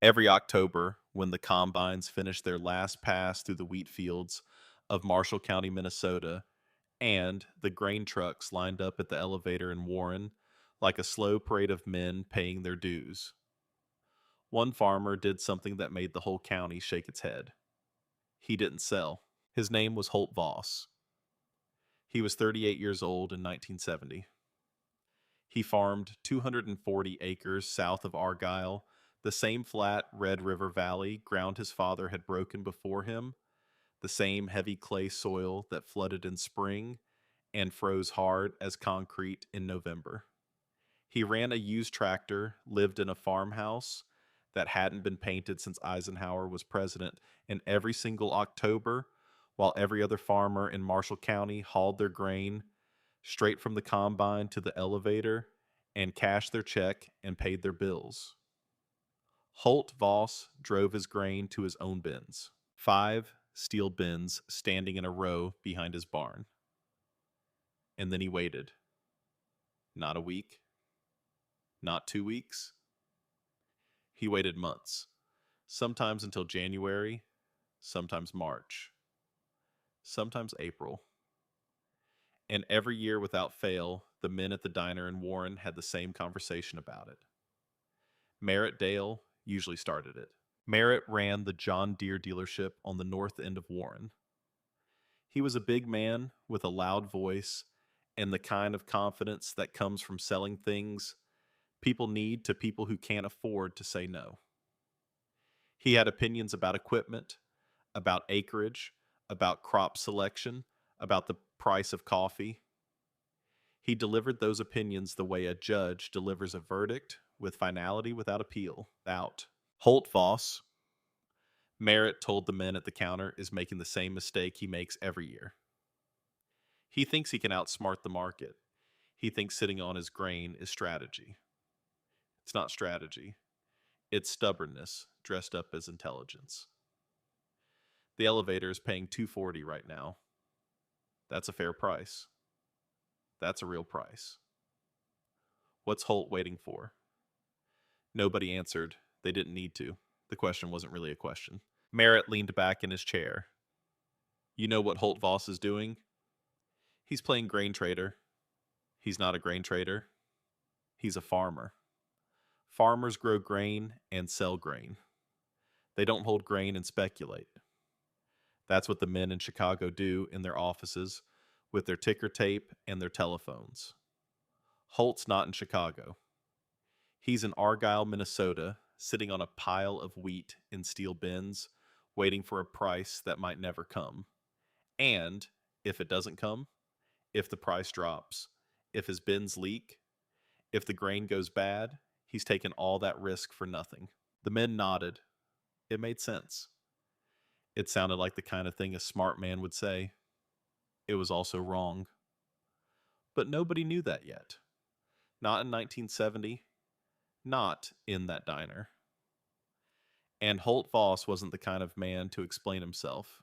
Every October, when the combines finished their last pass through the wheat fields of Marshall County, Minnesota, and the grain trucks lined up at the elevator in Warren like a slow parade of men paying their dues, one farmer did something that made the whole county shake its head. He didn't sell. His name was Holt Voss. He was 38 years old in 1970. He farmed 240 acres south of Argyle, the same flat Red River Valley ground his father had broken before him, the same heavy clay soil that flooded in spring and froze hard as concrete in November. He ran a used tractor, lived in a farmhouse that hadn't been painted since Eisenhower was president, and every single October, while every other farmer in Marshall County hauled their grain straight from the combine to the elevator and cashed their check and paid their bills, Holt Voss drove his grain to his own bins, 5 steel bins standing in a row behind his barn. And then he waited. Not a week, not 2 weeks. He waited months, sometimes until January, sometimes March, sometimes April. And every year without fail, the men at the diner in Warren had the same conversation about it. Merritt Dale usually started it. Merritt ran the John Deere dealership on the north end of Warren. He was a big man with a loud voice and the kind of confidence that comes from selling things people need to people who can't afford to say no. He had opinions about equipment, about acreage, about crop selection, about the price of coffee. He delivered those opinions the way a judge delivers a verdict, with finality without appeal. Out. Holt Voss, Merritt told the men at the counter, is making the same mistake he makes every year. He thinks he can outsmart the market. He thinks sitting on his grain is strategy. It's not strategy. It's stubbornness dressed up as intelligence. The elevator is paying $240 right now. That's a fair price. That's a real price. What's Holt waiting for? Nobody answered. They didn't need to. The question wasn't really a question. Merritt leaned back in his chair. You know what Holt Voss is doing? He's playing grain trader. He's not a grain trader. He's a farmer. Farmers grow grain and sell grain. They don't hold grain and speculate. That's what the men in Chicago do in their offices with their ticker tape and their telephones. Holt's not in Chicago. He's in Argyle, Minnesota, sitting on a pile of wheat in steel bins, waiting for a price that might never come. And if it doesn't come, if the price drops, if his bins leak, if the grain goes bad, he's taken all that risk for nothing. The men nodded. It made sense. It sounded like the kind of thing a smart man would say. It was also wrong. But nobody knew that yet. Not in 1970. Not in that diner. And Holt Voss wasn't the kind of man to explain himself.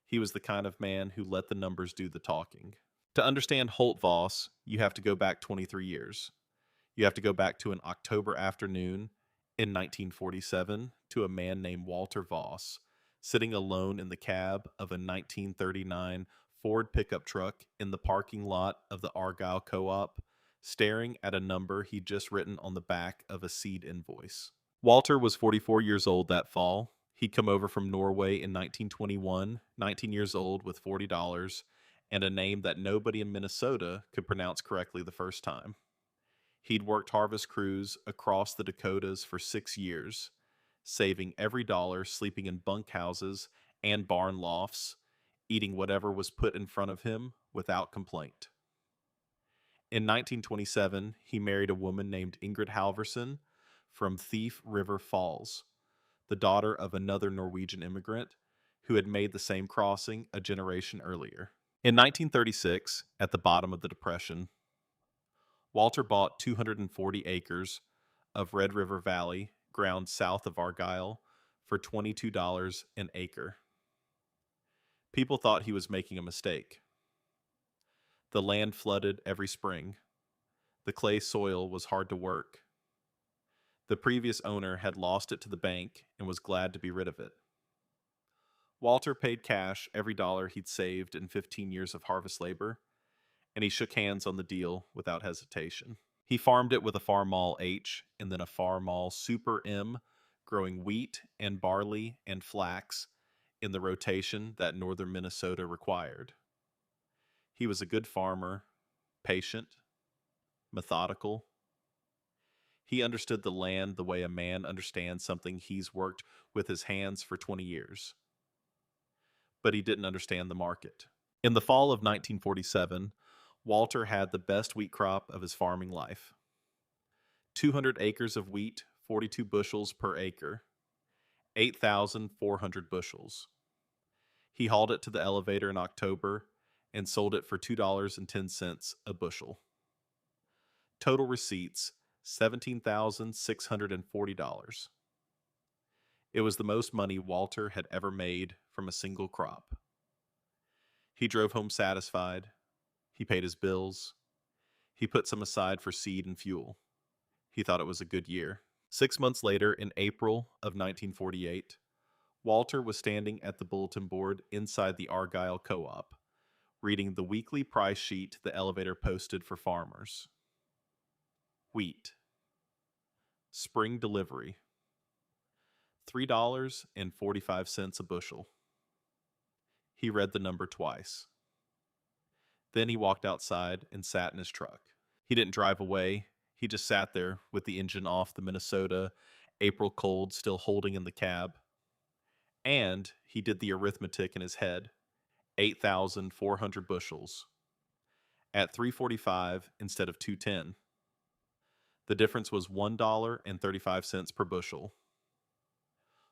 He was the kind of man who let the numbers do the talking. To understand Holt Voss, you have to go back 23 years. You have to go back to an October afternoon in 1947 to a man named Walter Voss, sitting alone in the cab of a 1939 Ford pickup truck in the parking lot of the Argyle Co-op, staring at a number he'd just written on the back of a seed invoice. Walter was 44 years old that fall. He'd come over from Norway in 1921, 19 years old with $40, and a name that nobody in Minnesota could pronounce correctly the first time. He'd worked harvest crews across the Dakotas for 6 years, saving every dollar, sleeping in bunkhouses and barn lofts, eating whatever was put in front of him without complaint. In 1927, he married a woman named Ingrid Halverson from Thief River Falls, the daughter of another Norwegian immigrant who had made the same crossing a generation earlier. In 1936, at the bottom of the Depression, Walter bought 240 acres of Red River Valley, ground south of Argyle, for $22 an acre. People thought he was making a mistake. The land flooded every spring. The clay soil was hard to work. The previous owner had lost it to the bank and was glad to be rid of it. Walter paid cash every dollar he'd saved in 15 years of harvest labor, and he shook hands on the deal without hesitation. He farmed it with a Farmall H and then a Farmall Super M, growing wheat and barley and flax in the rotation that northern Minnesota required. He was a good farmer, patient, methodical. He understood the land the way a man understands something he's worked with his hands for 20 years. But he didn't understand the market. In the fall of 1947, Walter had the best wheat crop of his farming life. 200 acres of wheat, 42 bushels per acre, 8,400 bushels. He hauled it to the elevator in October and sold it for $2.10 a bushel. Total receipts, $17,640. It was the most money Walter had ever made from a single crop. He drove home satisfied. He paid his bills. He put some aside for seed and fuel. He thought it was a good year. 6 months later, in April of 1948, Walter was standing at the bulletin board inside the Argyle Co-op, reading the weekly price sheet the elevator posted for farmers. Wheat. Spring delivery. $3.45 a bushel. He read the number twice. Then he walked outside and sat in his truck. He didn't drive away. He just sat there with the engine off the Minnesota April cold still holding in the cab. And he did the arithmetic in his head. 8,400 bushels. At $3.45 instead of $2.10. The difference was $1.35 per bushel.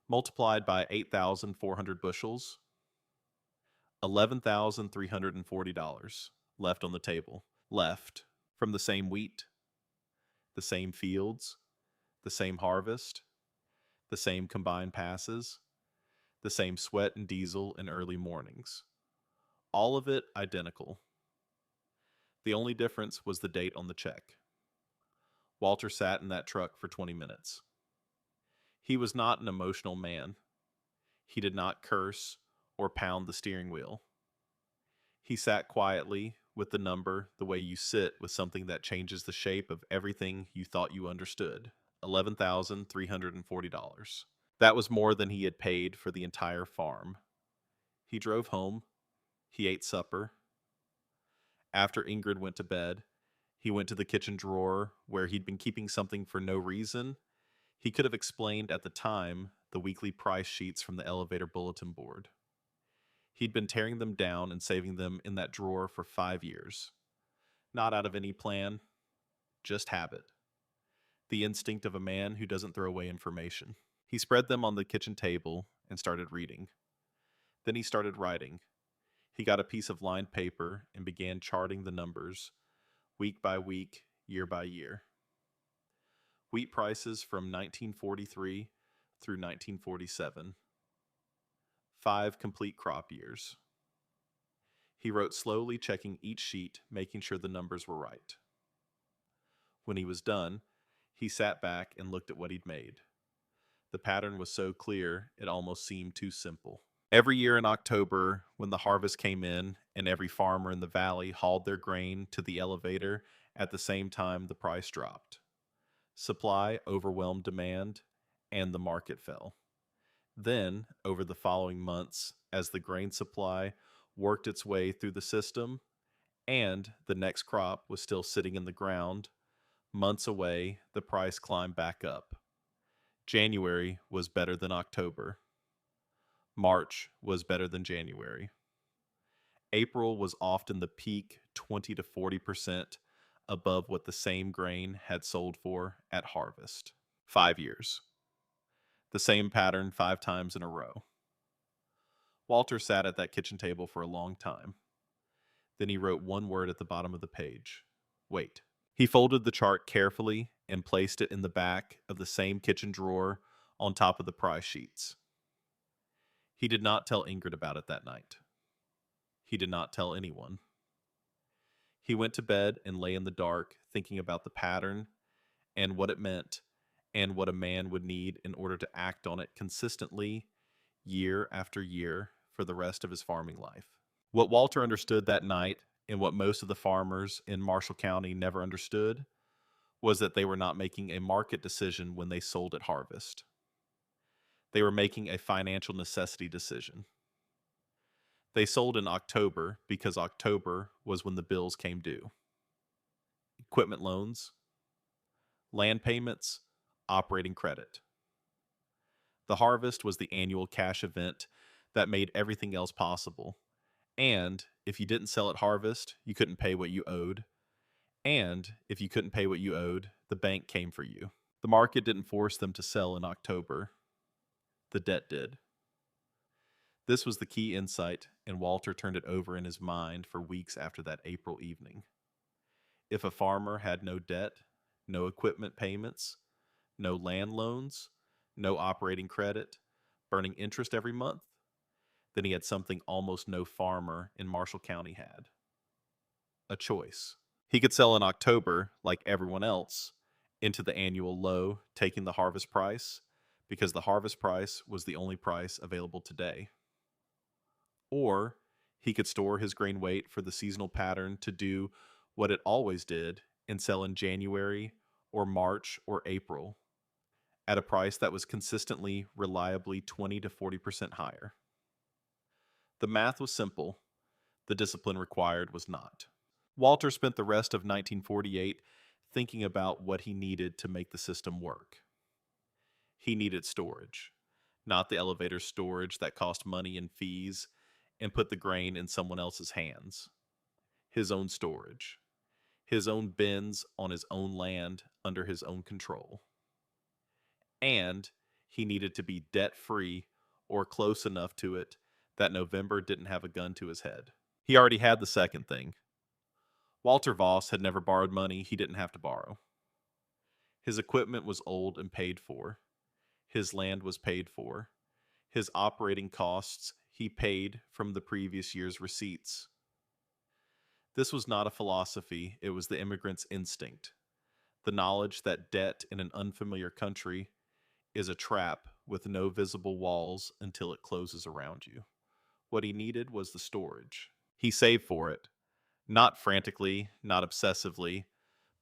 Multiplied by 8,400 bushels, $11,340 left on the table. Left from the same wheat, the same fields, the same harvest, the same combined passes, the same sweat and diesel in early mornings. All of it identical. The only difference was the date on the check. Walter sat in that truck for 20 minutes. He was not an emotional man. He did not curse or pound the steering wheel. He sat quietly with the number the way you sit with something that changes the shape of everything you thought you understood. $11,340. That was more than he had paid for the entire farm. He drove home. He ate supper. After Ingrid went to bed, he went to the kitchen drawer where he'd been keeping something for no reason. He could have explained at the time the weekly price sheets from the elevator bulletin board. He'd been tearing them down and saving them in that drawer for 5 years. Not out of any plan, just habit. The instinct of a man who doesn't throw away information. He spread them on the kitchen table and started reading. Then he started writing. He got a piece of lined paper and began charting the numbers, week by week, year by year. Wheat prices from 1943 through 1947. 5 complete crop years. He wrote slowly, checking each sheet, making sure the numbers were right. When he was done, he sat back and looked at what he'd made. The pattern was so clear, it almost seemed too simple. Every year in October, when the harvest came in and every farmer in the valley hauled their grain to the elevator at the same time the price dropped. Supply overwhelmed demand, and the market fell. Then, over the following months, as the grain supply worked its way through the system, and the next crop was still sitting in the ground, months away, the price climbed back up. January was better than October. March was better than January. April was often the peak 20 to 40% above what the same grain had sold for at harvest. 5 years. The same pattern 5 times in a row. Walter sat at that kitchen table for a long time. Then he wrote one word at the bottom of the page. Wait. He folded the chart carefully and placed it in the back of the same kitchen drawer on top of the price sheets. He did not tell Ingrid about it that night. He did not tell anyone. He went to bed and lay in the dark, thinking about the pattern and what it meant, and what a man would need in order to act on it consistently year after year for the rest of his farming life. What Walter understood that night, and what most of the farmers in Marshall County never understood, was that they were not making a market decision when they sold at harvest. They were making a financial necessity decision. They sold in October because October was when the bills came due. Equipment loans, land payments, operating credit. The harvest was the annual cash event that made everything else possible. And if you didn't sell at harvest, you couldn't pay what you owed. And if you couldn't pay what you owed, the bank came for you. The market didn't force them to sell in October. The debt did. This was the key insight, and Walter turned it over in his mind for weeks after that April evening. If a farmer had no debt, no equipment payments, no land loans, no operating credit, burning interest every month, then he had something almost no farmer in Marshall County had: a choice. He could sell in October, like everyone else, into the annual low, taking the harvest price, because the harvest price was the only price available today. Or he could store his grain weight for the seasonal pattern to do what it always did and sell in January or March or April at a price that was consistently, reliably 20 to 40% higher. The math was simple. The discipline required was not. Walter spent the rest of 1948 thinking about what he needed to make the system work. He needed storage, not the elevator storage that cost money and fees and put the grain in someone else's hands. His own storage, his own bins on his own land under his own control. And he needed to be debt-free or close enough to it that November didn't have a gun to his head. He already had the second thing. Walter Voss had never borrowed money he didn't have to borrow. His equipment was old and paid for. His land was paid for. His operating costs he paid from the previous year's receipts. This was not a philosophy, it was the immigrant's instinct. The knowledge that debt in an unfamiliar country is a trap with no visible walls until it closes around you. What he needed was the storage. He saved for it, not frantically, not obsessively,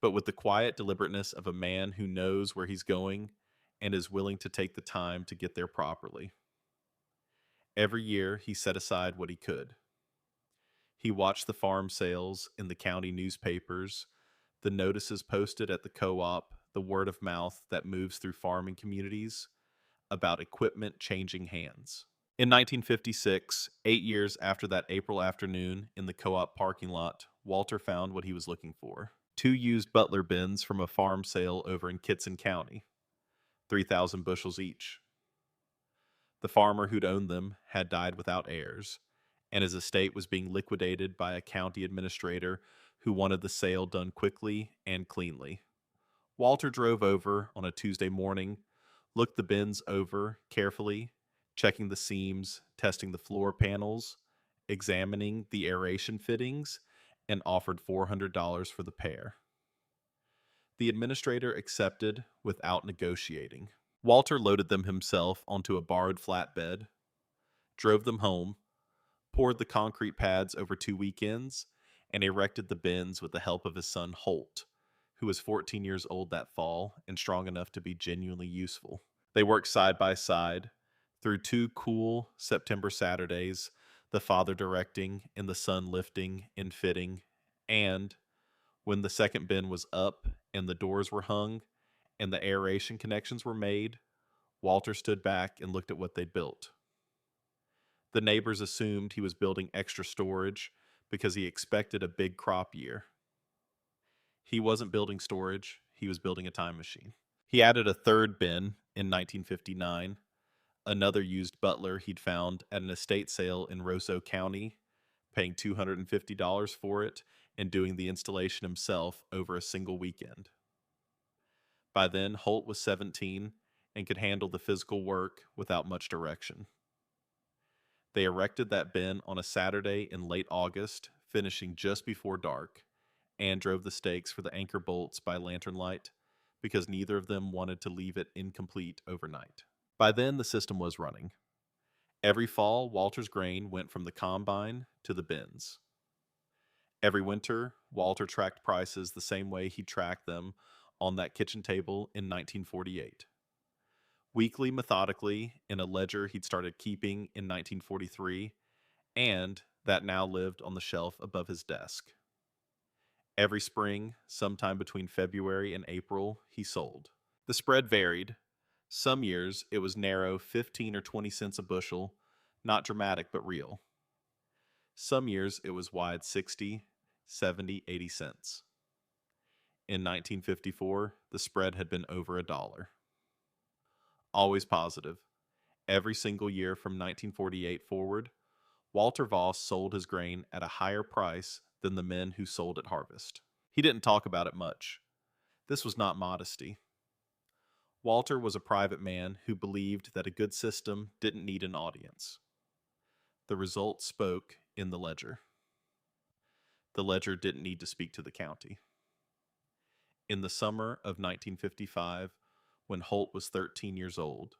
but with the quiet deliberateness of a man who knows where he's going and is willing to take the time to get there properly. Every year, he set aside what he could. He watched the farm sales in the county newspapers, the notices posted at the co-op, the word of mouth that moves through farming communities about equipment changing hands. In 1956, 8 years after that April afternoon in the co-op parking lot, Walter found what he was looking for: 2 used Butler bins from a farm sale over in Kitson County, 3,000 bushels each. The farmer who'd owned them had died without heirs, and his estate was being liquidated by a county administrator who wanted the sale done quickly and cleanly. Walter drove over on a Tuesday morning, looked the bins over carefully, checking the seams, testing the floor panels, examining the aeration fittings, and offered $400 for the pair. The administrator accepted without negotiating. Walter loaded them himself onto a borrowed flatbed, drove them home, poured the concrete pads over 2 weekends, and erected the bins with the help of his son Holt, who was 14 years old that fall and strong enough to be genuinely useful. They worked side by side through 2 cool September Saturdays, the father directing and the son lifting and fitting, and when the second bin was up and the doors were hung and the aeration connections were made, Walter stood back and looked at what they'd built. The neighbors assumed he was building extra storage because he expected a big crop year. He wasn't building storage, he was building a time machine. He added a third bin in 1959, another used Butler he'd found at an estate sale in Roseau County, paying $250 for it and doing the installation himself over a single weekend. By then, Holt was 17 and could handle the physical work without much direction. They erected that bin on a Saturday in late August, finishing just before dark, and drove the stakes for the anchor bolts by lantern light, because neither of them wanted to leave it incomplete overnight. By then, the system was running. Every fall, Walter's grain went from the combine to the bins. Every winter, Walter tracked prices the same way he tracked them on that kitchen table in 1948. Weekly, methodically, in a ledger he'd started keeping in 1943, and that now lived on the shelf above his desk. Every spring, sometime between February and April, he sold. The spread varied. Some years it was narrow 15 or 20 cents a bushel, not dramatic but real. Some years it was wide 60, 70, 80 cents. In 1954, the spread had been over $1. Always positive. Every single year from 1948 forward, Walter Voss sold his grain at a higher price than the men who sold at harvest. He didn't talk about it much. This was not modesty. Walter was a private man who believed that a good system didn't need an audience. The result spoke in the ledger. The ledger didn't need to speak to the county. In the summer of 1955, when Holt was 13 years old,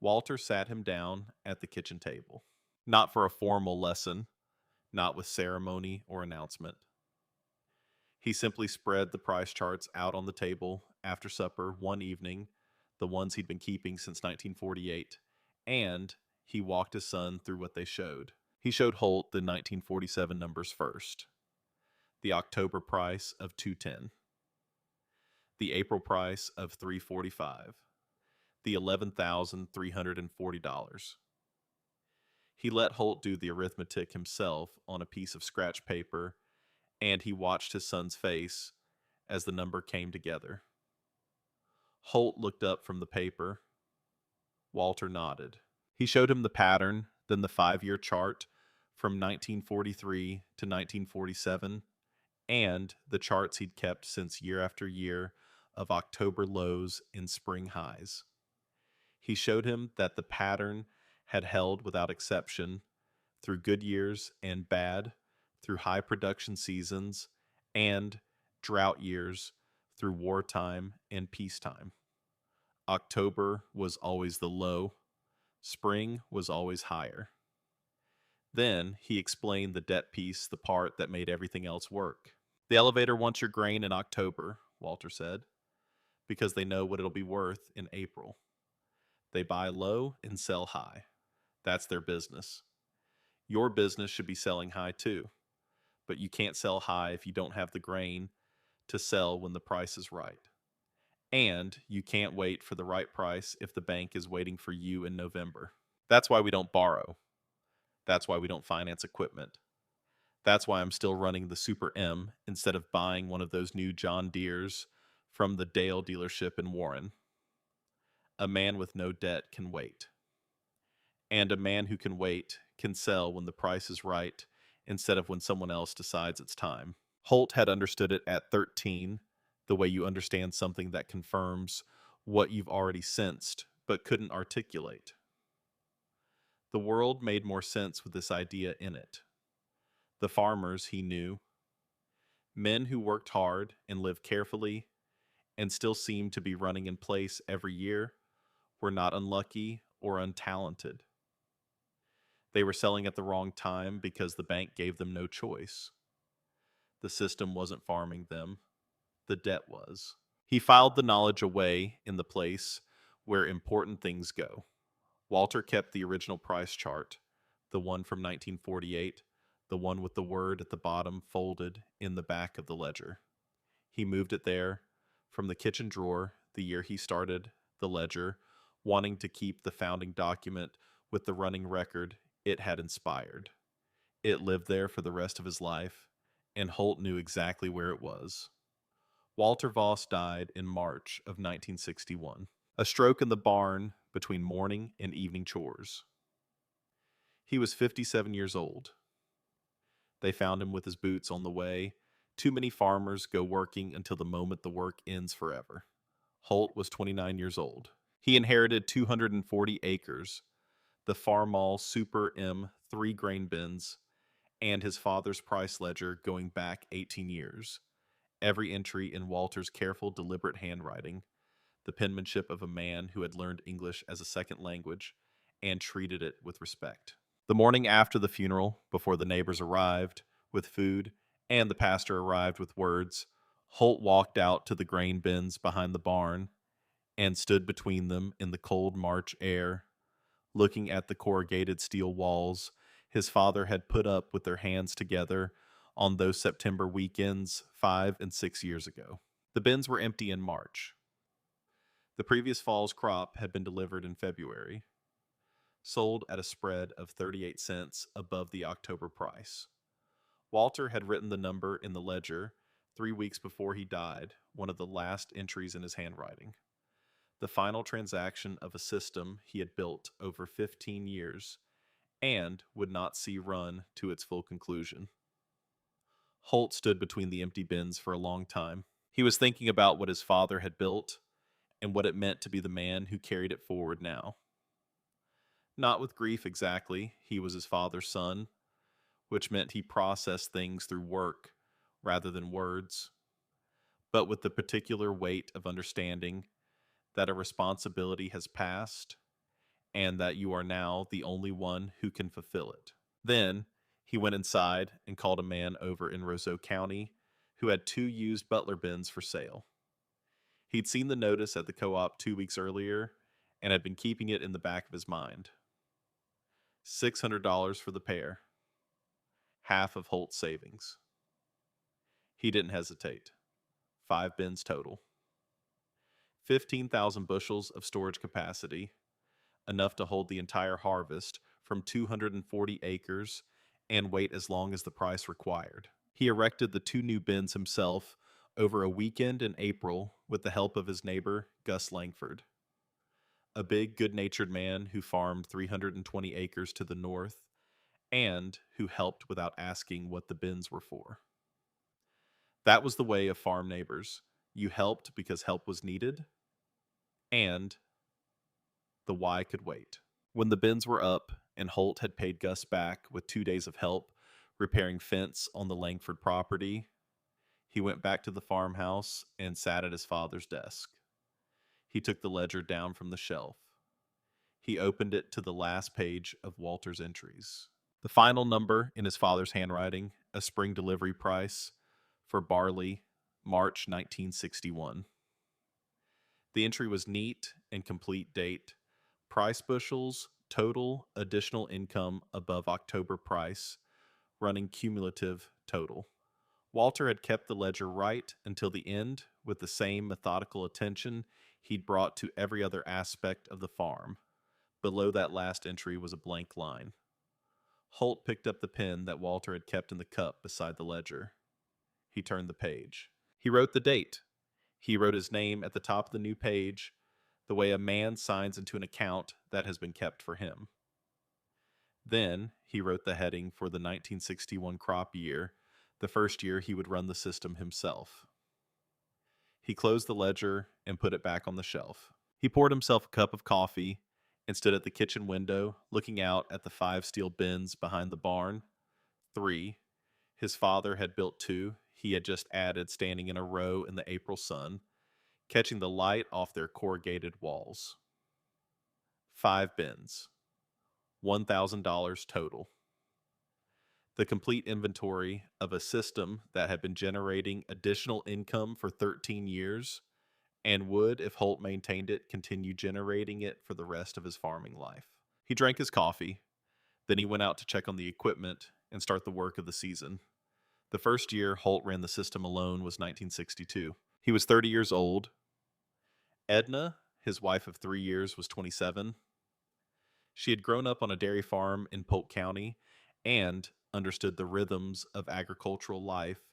Walter sat him down at the kitchen table. Not for a formal lesson, not with ceremony or announcement. He simply spread the price charts out on the table after supper one evening, the ones he'd been keeping since 1948, and he walked his son through what they showed. He showed Holt the 1947 numbers first. The October price of $2.10. The April price of $3.45. The $11,340. He let Holt do the arithmetic himself on a piece of scratch paper, and he watched his son's face as the number came together. Holt looked up from the paper. Walter nodded. He showed him the pattern, then the 5-year chart from 1943 to 1947, and the charts he'd kept since year after year of October lows and spring highs. He showed him that the pattern had held without exception through good years and bad, through high production seasons and drought years, through wartime and peacetime. October was always the low, spring was always higher. Then he explained the debt piece, the part that made everything else work. The elevator wants your grain in October, Walter said, because they know what it'll be worth in April. They buy low and sell high. That's their business. Your business should be selling high too, but you can't sell high if you don't have the grain to sell when the price is right. And you can't wait for the right price if the bank is waiting for you in November. That's why we don't borrow. That's why we don't finance equipment. That's why I'm still running the Super M instead of buying one of those new John Deeres from the Dale dealership in Warren. A man with no debt can wait. And a man who can wait can sell when the price is right instead of when someone else decides it's time. Holt had understood it at 13, the way you understand something that confirms what you've already sensed but couldn't articulate. The world made more sense with this idea in it. The farmers, he knew, men who worked hard and lived carefully and still seemed to be running in place every year, were not unlucky or untalented. They were selling at the wrong time because the bank gave them no choice. The system wasn't farming them. The debt was. He filed the knowledge away in the place where important things go. Walter kept the original price chart, the one from 1948, the one with the word at the bottom folded in the back of the ledger. He moved it there from the kitchen drawer the year he started the ledger, wanting to keep the founding document with the running record it had inspired. It lived there for the rest of his life, and Holt knew exactly where it was. Walter Voss died in March of 1961, a stroke in the barn between morning and evening chores. He was 57 years old. They found him with his boots on the way. Too many farmers go working until the moment the work ends forever. Holt was 29 years old. He inherited 240 acres, the Farmall Super M 3 grain bins, and his father's price ledger going back 18 years, every entry in Walter's careful, deliberate handwriting, the penmanship of a man who had learned English as a second language and treated it with respect. The morning after the funeral, before the neighbors arrived with food and the pastor arrived with words, Holt walked out to the grain bins behind the barn and stood between them in the cold March air, looking at the corrugated steel walls his father had put up with their hands together on those September weekends 5 and 6 years ago. The bins were empty in March. The previous fall's crop had been delivered in February, sold at a spread of 38 cents above the October price. Walter had written the number in the ledger 3 weeks before he died, one of the last entries in his handwriting. The final transaction of a system he had built over 15 years and would not see run to its full conclusion. Holt stood between the empty bins for a long time. He was thinking about what his father had built and what it meant to be the man who carried it forward now. Not with grief exactly, he was his father's son, which meant he processed things through work rather than words, but with the particular weight of understanding that a responsibility has passed and that you are now the only one who can fulfill it. Then he went inside and called a man over in Roseau County who had 2 used butler bins for sale. He'd seen the notice at the co-op 2 weeks earlier and had been keeping it in the back of his mind. $600 for the pair, half of Holt's savings. He didn't hesitate. 5 bins total. 15,000 bushels of storage capacity, enough to hold the entire harvest from 240 acres and wait as long as the price required. He erected the 2 new bins himself over a weekend in April with the help of his neighbor, Gus Langford, a big, good-natured man who farmed 320 acres to the north and who helped without asking what the bins were for. That was the way of farm neighbors. You helped because help was needed, and the why could wait. When the bins were up and Holt had paid Gus back with 2 days of help repairing fence on the Langford property, he went back to the farmhouse and sat at his father's desk. He took the ledger down from the shelf. He opened it to the last page of Walter's entries. The final number in his father's handwriting, a spring delivery price for barley, March 1961. The entry was neat and complete date. Price bushels, total additional income above October price, running cumulative total. Walter had kept the ledger right until the end with the same methodical attention he'd brought to every other aspect of the farm. Below that last entry was a blank line. Holt picked up the pen that Walter had kept in the cup beside the ledger. He turned the page. He wrote the date. He wrote his name at the top of the new page, the way a man signs into an account that has been kept for him. Then he wrote the heading for the 1961 crop year, the first year he would run the system himself. He closed the ledger and put it back on the shelf. He poured himself a cup of coffee and stood at the kitchen window, looking out at the 5 steel bins behind the barn. 3. His father had built 2. He had just added, standing in a row in the April sun, catching the light off their corrugated walls. 5 bins. $1,000 total. The complete inventory of a system that had been generating additional income for 13 years and would, if Holt maintained it, continue generating it for the rest of his farming life. He drank his coffee. Then he went out to check on the equipment and start the work of the season. The first year Holt ran the system alone was 1962. He was 30 years old. Edna, his wife of 3 years, was 27. She had grown up on a dairy farm in Polk County and understood the rhythms of agricultural life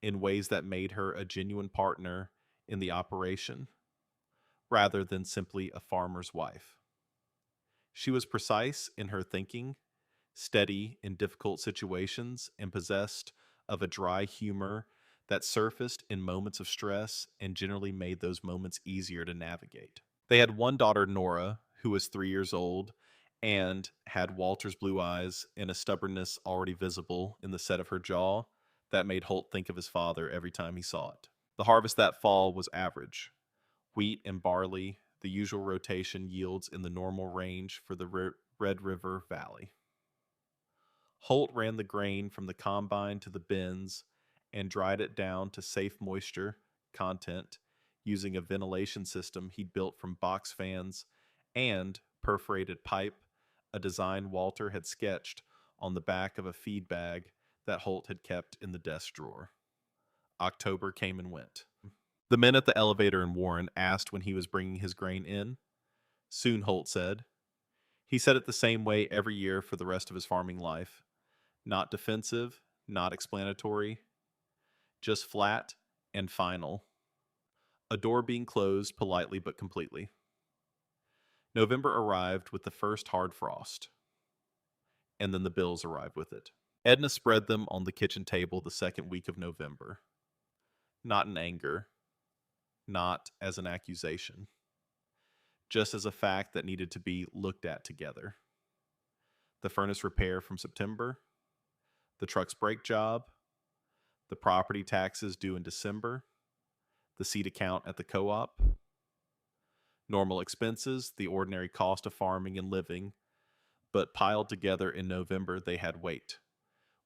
in ways that made her a genuine partner in the operation, rather than simply a farmer's wife. She was precise in her thinking, steady in difficult situations, and possessed of a dry humor that surfaced in moments of stress and generally made those moments easier to navigate. They had one daughter, Nora, who was 3 years old and had Walter's blue eyes and a stubbornness already visible in the set of her jaw That made Holt think of his father every time he saw it. The harvest that fall was average. Wheat and barley, the usual rotation yields in the normal range for the Red River Valley. Holt ran the grain from the combine to the bins and dried it down to safe moisture content using a ventilation system he'd built from box fans and perforated pipe, a design Walter had sketched on the back of a feed bag that Holt had kept in the desk drawer. October came and went. The men at the elevator in Warren asked when he was bringing his grain in. Soon, Holt said. He said it the same way every year for the rest of his farming life. Not defensive, not explanatory, just flat and final. A door being closed politely but completely. November arrived with the first hard frost, and then the bills arrived with it. Edna spread them on the kitchen table the second week of November. Not in anger, not as an accusation, just as a fact that needed to be looked at together. The furnace repair from September, the truck's brake job, the property taxes due in December, the seed account at the co-op, normal expenses, the ordinary cost of farming and living, but piled together in November they had weight.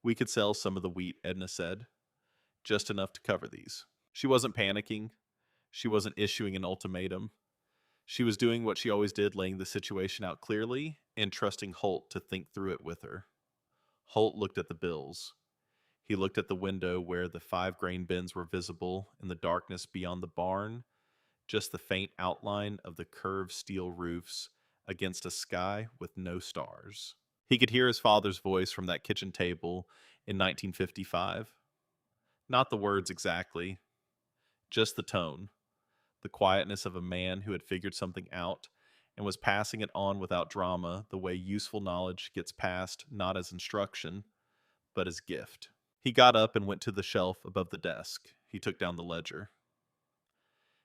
We could sell some of the wheat, Edna said, just enough to cover these. She wasn't panicking. She wasn't issuing an ultimatum. She was doing what she always did, laying the situation out clearly and trusting Holt to think through it with her. Holt looked at the bills. He looked at the window where the 5 grain bins were visible in the darkness beyond the barn, just the faint outline of the curved steel roofs against a sky with no stars. He could hear his father's voice from that kitchen table in 1955. Not the words exactly, just the tone, the quietness of a man who had figured something out and was passing it on without drama, the way useful knowledge gets passed not as instruction, but as gift. He got up and went to the shelf above the desk. He took down the ledger.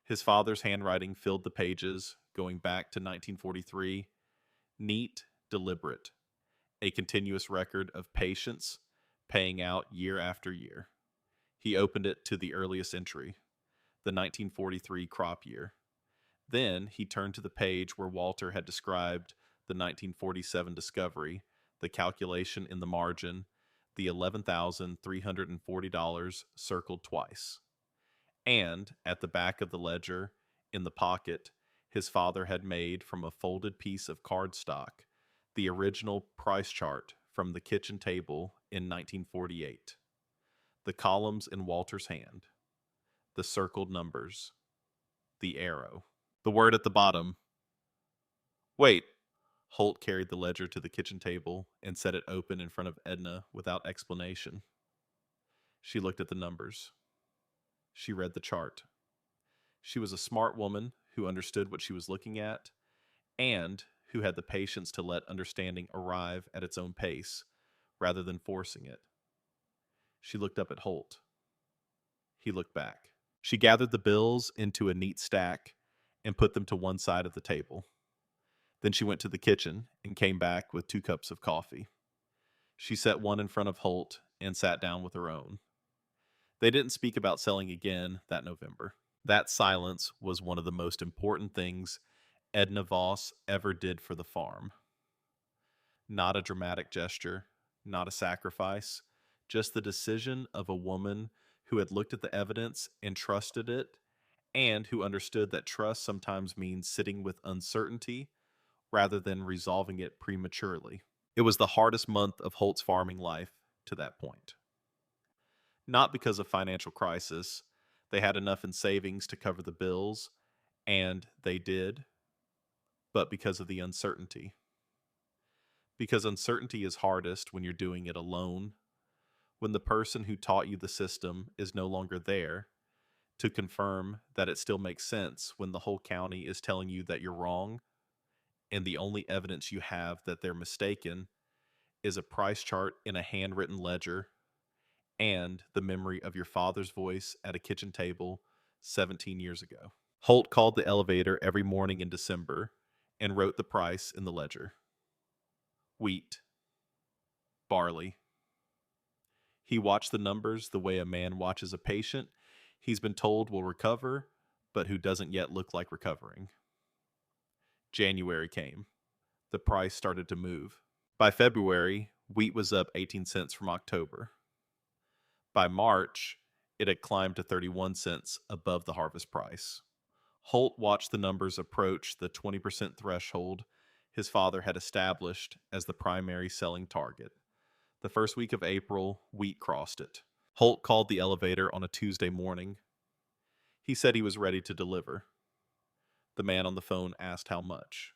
His father's handwriting filled the pages, going back to 1943. Neat, deliberate. A continuous record of patience, paying out year after year. He opened it to the earliest entry, the 1943 crop year. Then he turned to the page where Walter had described the 1947 discovery, the calculation in the margin, the $11,340 circled twice. And at the back of the ledger, in the pocket, his father had made from a folded piece of cardstock the original price chart from the kitchen table in 1948. The columns in Walter's hand, the circled numbers, the arrow, the word at the bottom. Wait. Holt carried the ledger to the kitchen table and set it open in front of Edna without explanation. She looked at the numbers. She read the chart. She was a smart woman who understood what she was looking at and who had the patience to let understanding arrive at its own pace rather than forcing it. She looked up at Holt. He looked back. She gathered the bills into a neat stack and put them to one side of the table. Then she went to the kitchen and came back with 2 cups of coffee. She set one in front of Holt and sat down with her own. They didn't speak about selling again that November. That silence was one of the most important things Edna Voss ever did for the farm. Not a dramatic gesture, not a sacrifice, just the decision of a woman who had looked at the evidence and trusted it, and who understood that trust sometimes means sitting with uncertainty rather than resolving it prematurely. It was the hardest month of Holt's farming life to that point. Not because of financial crisis. They had enough in savings to cover the bills, and they did, but because of the uncertainty. Because uncertainty is hardest when you're doing it alone, when the person who taught you the system is no longer there to confirm that it still makes sense when the whole county is telling you that you're wrong, and the only evidence you have that they're mistaken is a price chart in a handwritten ledger and the memory of your father's voice at a kitchen table 17 years ago. Holt called the elevator every morning in December and wrote the price in the ledger. Wheat. Barley. He watched the numbers the way a man watches a patient he's been told will recover, but who doesn't yet look like recovering. January came. The price started to move. By February, wheat was up 18 cents from October. By March, it had climbed to 31 cents above the harvest price. Holt watched the numbers approach the 20% threshold his father had established as the primary selling target. The first week of April, wheat crossed it. Holt called the elevator on a Tuesday morning. He said he was ready to deliver. The man on the phone asked how much.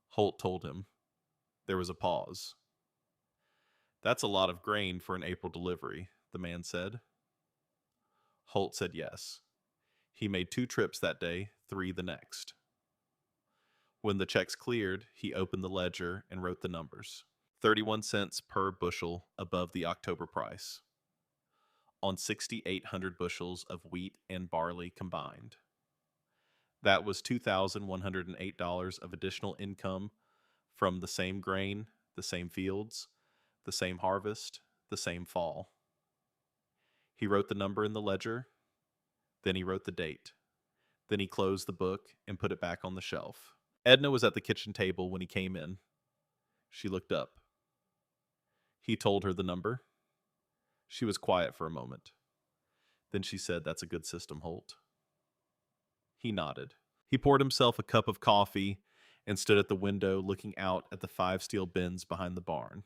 Holt told him. There was a pause. That's a lot of grain for an April delivery, the man said. Holt said yes. He made 2 trips that day, 3 the next. When the checks cleared, he opened the ledger and wrote the numbers. 31 cents per bushel above the October price, on 6,800 bushels of wheat and barley combined. That was $2,108 of additional income from the same grain, the same fields, the same harvest, the same fall. He wrote the number in the ledger, then he wrote the date. Then he closed the book and put it back on the shelf. Edna was at the kitchen table when he came in. She looked up. He told her the number. She was quiet for a moment. Then she said, "That's a good system, Holt." He nodded. He poured himself a cup of coffee and stood at the window looking out at the 5 steel bins behind the barn.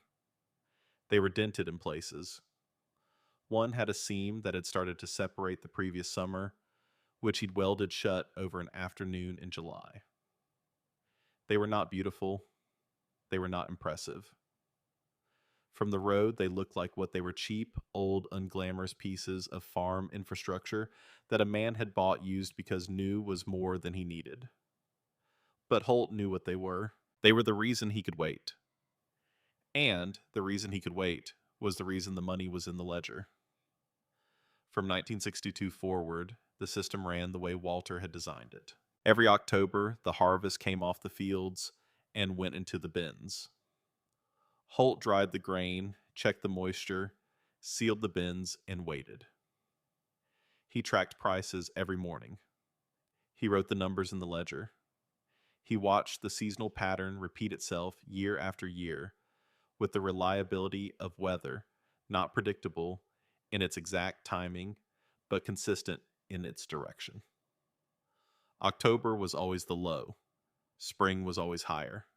They were dented in places. One had a seam that had started to separate the previous summer, which he'd welded shut over an afternoon in July. They were not beautiful. They were not impressive. From the road, they looked like what they were: cheap, old, unglamorous pieces of farm infrastructure that a man had bought used because new was more than he needed. But Holt knew what they were. They were the reason he could wait. And the reason he could wait was the reason the money was in the ledger. From 1962 forward, the system ran the way Walter had designed it. Every October, the harvest came off the fields and went into the bins. Holt dried the grain, checked the moisture, sealed the bins, and waited. He tracked prices every morning. He wrote the numbers in the ledger. He watched the seasonal pattern repeat itself year after year, with the reliability of weather, not predictable in its exact timing, but consistent in its direction. October was always the low. Spring was always higher.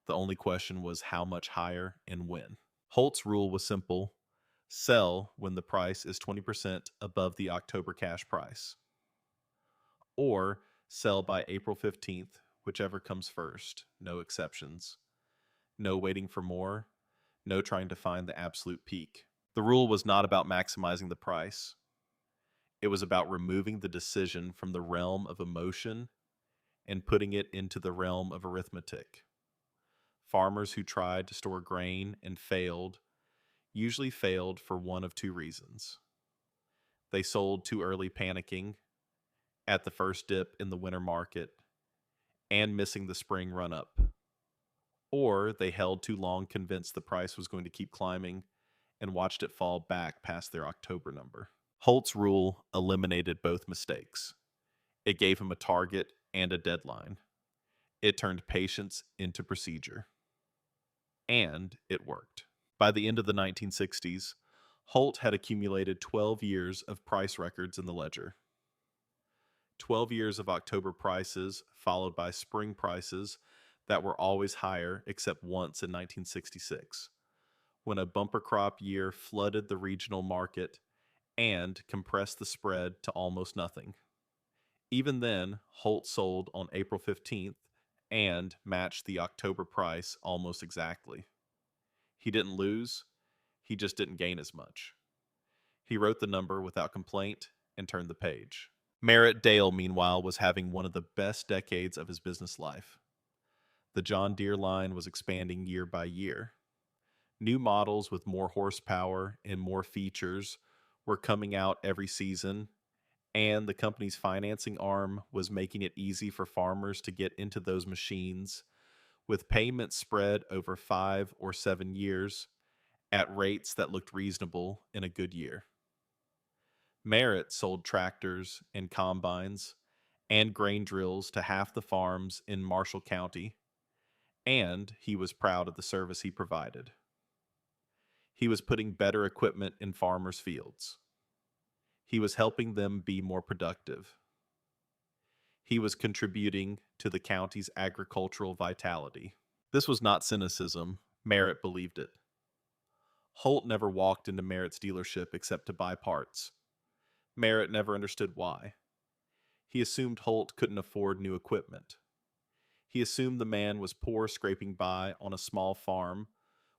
The only question was how much higher and when. Holt's rule was simple: sell when the price is 20% above the October cash price, or sell by April 15th, whichever comes first, no exceptions. No waiting for more, no trying to find the absolute peak. The rule was not about maximizing the price. It was about removing the decision from the realm of emotion and putting it into the realm of arithmetic. Farmers who tried to store grain and failed usually failed for one of 2 reasons. They sold too early, panicking at the first dip in the winter market and missing the spring run-up. Or they held too long, convinced the price was going to keep climbing, and watched it fall back past their October number. Holt's rule eliminated both mistakes. It gave him a target and a deadline. It turned patience into procedure. And it worked. By the end of the 1960s, Holt had accumulated 12 years of price records in the ledger. 12 years of October prices, followed by spring prices that were always higher except once in 1966, when a bumper crop year flooded the regional market and compressed the spread to almost nothing. Even then, Holt sold on April 15th and matched the October price almost exactly. He didn't lose, he just didn't gain as much. He wrote the number without complaint and turned the page. Merritt Dale, meanwhile, was having one of the best decades of his business life. The John Deere line was expanding year by year. New models with more horsepower and more features were coming out every season, and the company's financing arm was making it easy for farmers to get into those machines, with payments spread over 5 or 7 years at rates that looked reasonable in a good year. Merritt sold tractors and combines and grain drills to half the farms in Marshall County, and he was proud of the service he provided. He was putting better equipment in farmers' fields. He was helping them be more productive. He was contributing to the county's agricultural vitality. This was not cynicism. Merritt believed it. Holt never walked into Merritt's dealership except to buy parts. Merritt never understood why. He assumed Holt couldn't afford new equipment. He assumed the man was poor scraping by on a small farm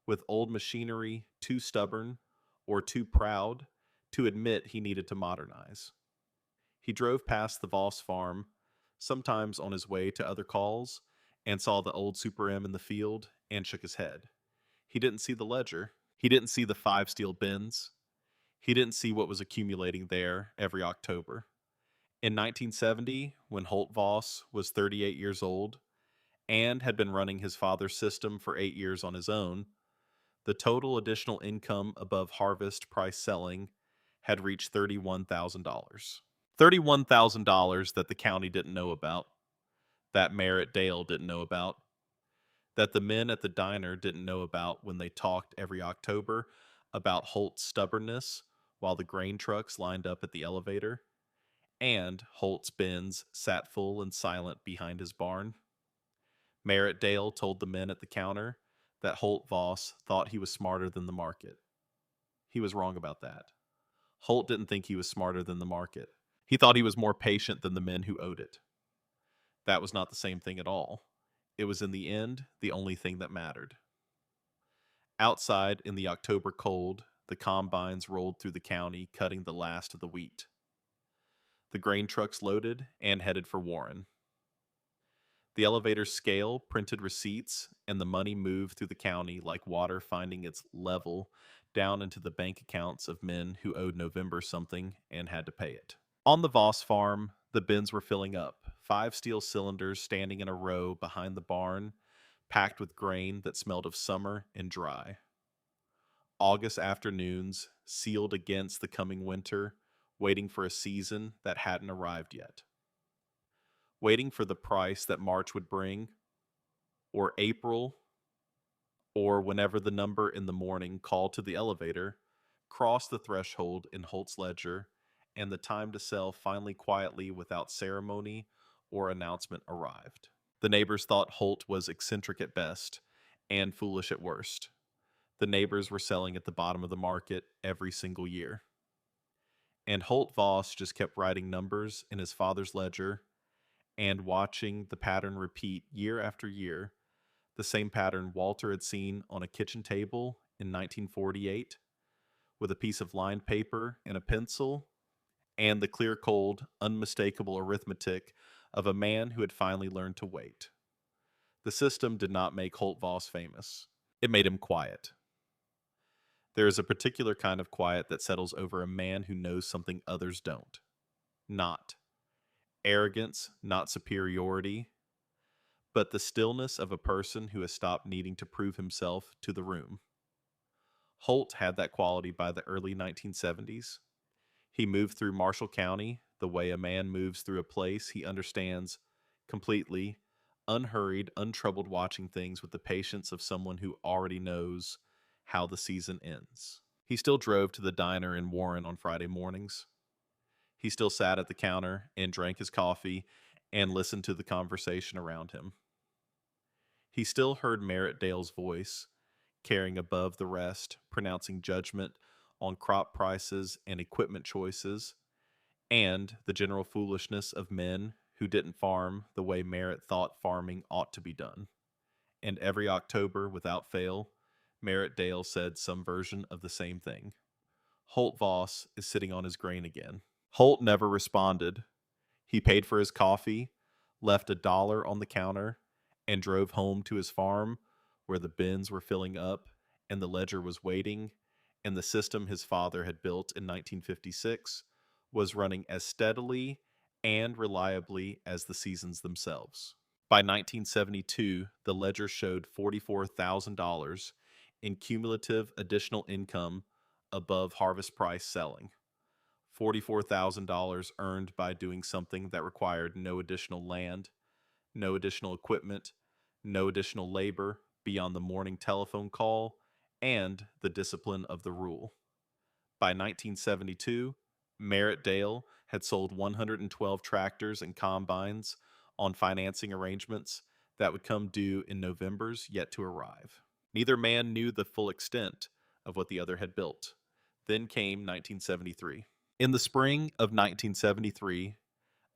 with old machinery, too stubborn or too proud to admit he needed to modernize. He drove past the Voss farm, sometimes on his way to other calls, and saw the old Super M in the field and shook his head. He didn't see the ledger. He didn't see the 5 steel bins. He didn't see what was accumulating there every October. In 1970, when Holt Voss was 38 years old and had been running his father's system for 8 years on his own, the total additional income above harvest price selling had reached $31,000. $31,000 that the county didn't know about, that Merritt Dale didn't know about, that the men at the diner didn't know about when they talked every October about Holt's stubbornness while the grain trucks lined up at the elevator, and Holt's bins sat full and silent behind his barn. Merritt Dale told the men at the counter that Holt Voss thought he was smarter than the market. He was wrong about that. Holt didn't think he was smarter than the market. He thought he was more patient than the men who owed it. That was not the same thing at all. It was in the end the only thing that mattered. Outside in the October cold, the combines rolled through the county, cutting the last of the wheat. The grain trucks loaded and headed for Warren. The elevator's scale printed receipts, and the money moved through the county like water finding its level down into the bank accounts of men who owed November something and had to pay it. On the Voss farm, the bins were filling up, 5 steel cylinders standing in a row behind the barn, packed with grain that smelled of summer and dry. August afternoons sealed against the coming winter, waiting for a season that hadn't arrived yet. Waiting for the price that March would bring, or April, or whenever the number in the morning called to the elevator crossed the threshold in Holt's ledger, and the time to sell finally quietly without ceremony or announcement arrived. The neighbors thought Holt was eccentric at best and foolish at worst. The neighbors were selling at the bottom of the market every single year. And Holt Voss just kept writing numbers in his father's ledger and watching the pattern repeat year after year, the same pattern Walter had seen on a kitchen table in 1948 with a piece of lined paper and a pencil, and the clear, cold, unmistakable arithmetic of a man who had finally learned to wait. The system did not make Holt Voss famous. It made him quiet. There is a particular kind of quiet that settles over a man who knows something others don't. Not arrogance, not superiority, but the stillness of a person who has stopped needing to prove himself to the room. Holt had that quality by the early 1970s. He moved through Marshall County the way a man moves through a place he understands completely, unhurried, untroubled, watching things with the patience of someone who already knows how the season ends. He still drove to the diner in Warren on Friday mornings. He still sat at the counter and drank his coffee and listened to the conversation around him. He still heard Merritt Dale's voice, carrying above the rest, pronouncing judgment on crop prices and equipment choices, and the general foolishness of men who didn't farm the way Merritt thought farming ought to be done. And every October, without fail, Merritt Dale said some version of the same thing. Holt Voss is sitting on his grain again. Holt never responded. He paid for his coffee, left $1 on the counter, and drove home to his farm where the bins were filling up and the ledger was waiting, and the system his father had built in 1956 was running as steadily and reliably as the seasons themselves. By 1972, the ledger showed $44,000 in cumulative additional income above harvest price selling. $44,000 earned by doing something that required no additional land, no additional equipment, no additional labor beyond the morning telephone call and the discipline of the rule. By 1972, Merritt Dale had sold 112 tractors and combines on financing arrangements that would come due in November's yet to arrive. Neither man knew the full extent of what the other had built. Then came 1973. In the spring of 1973,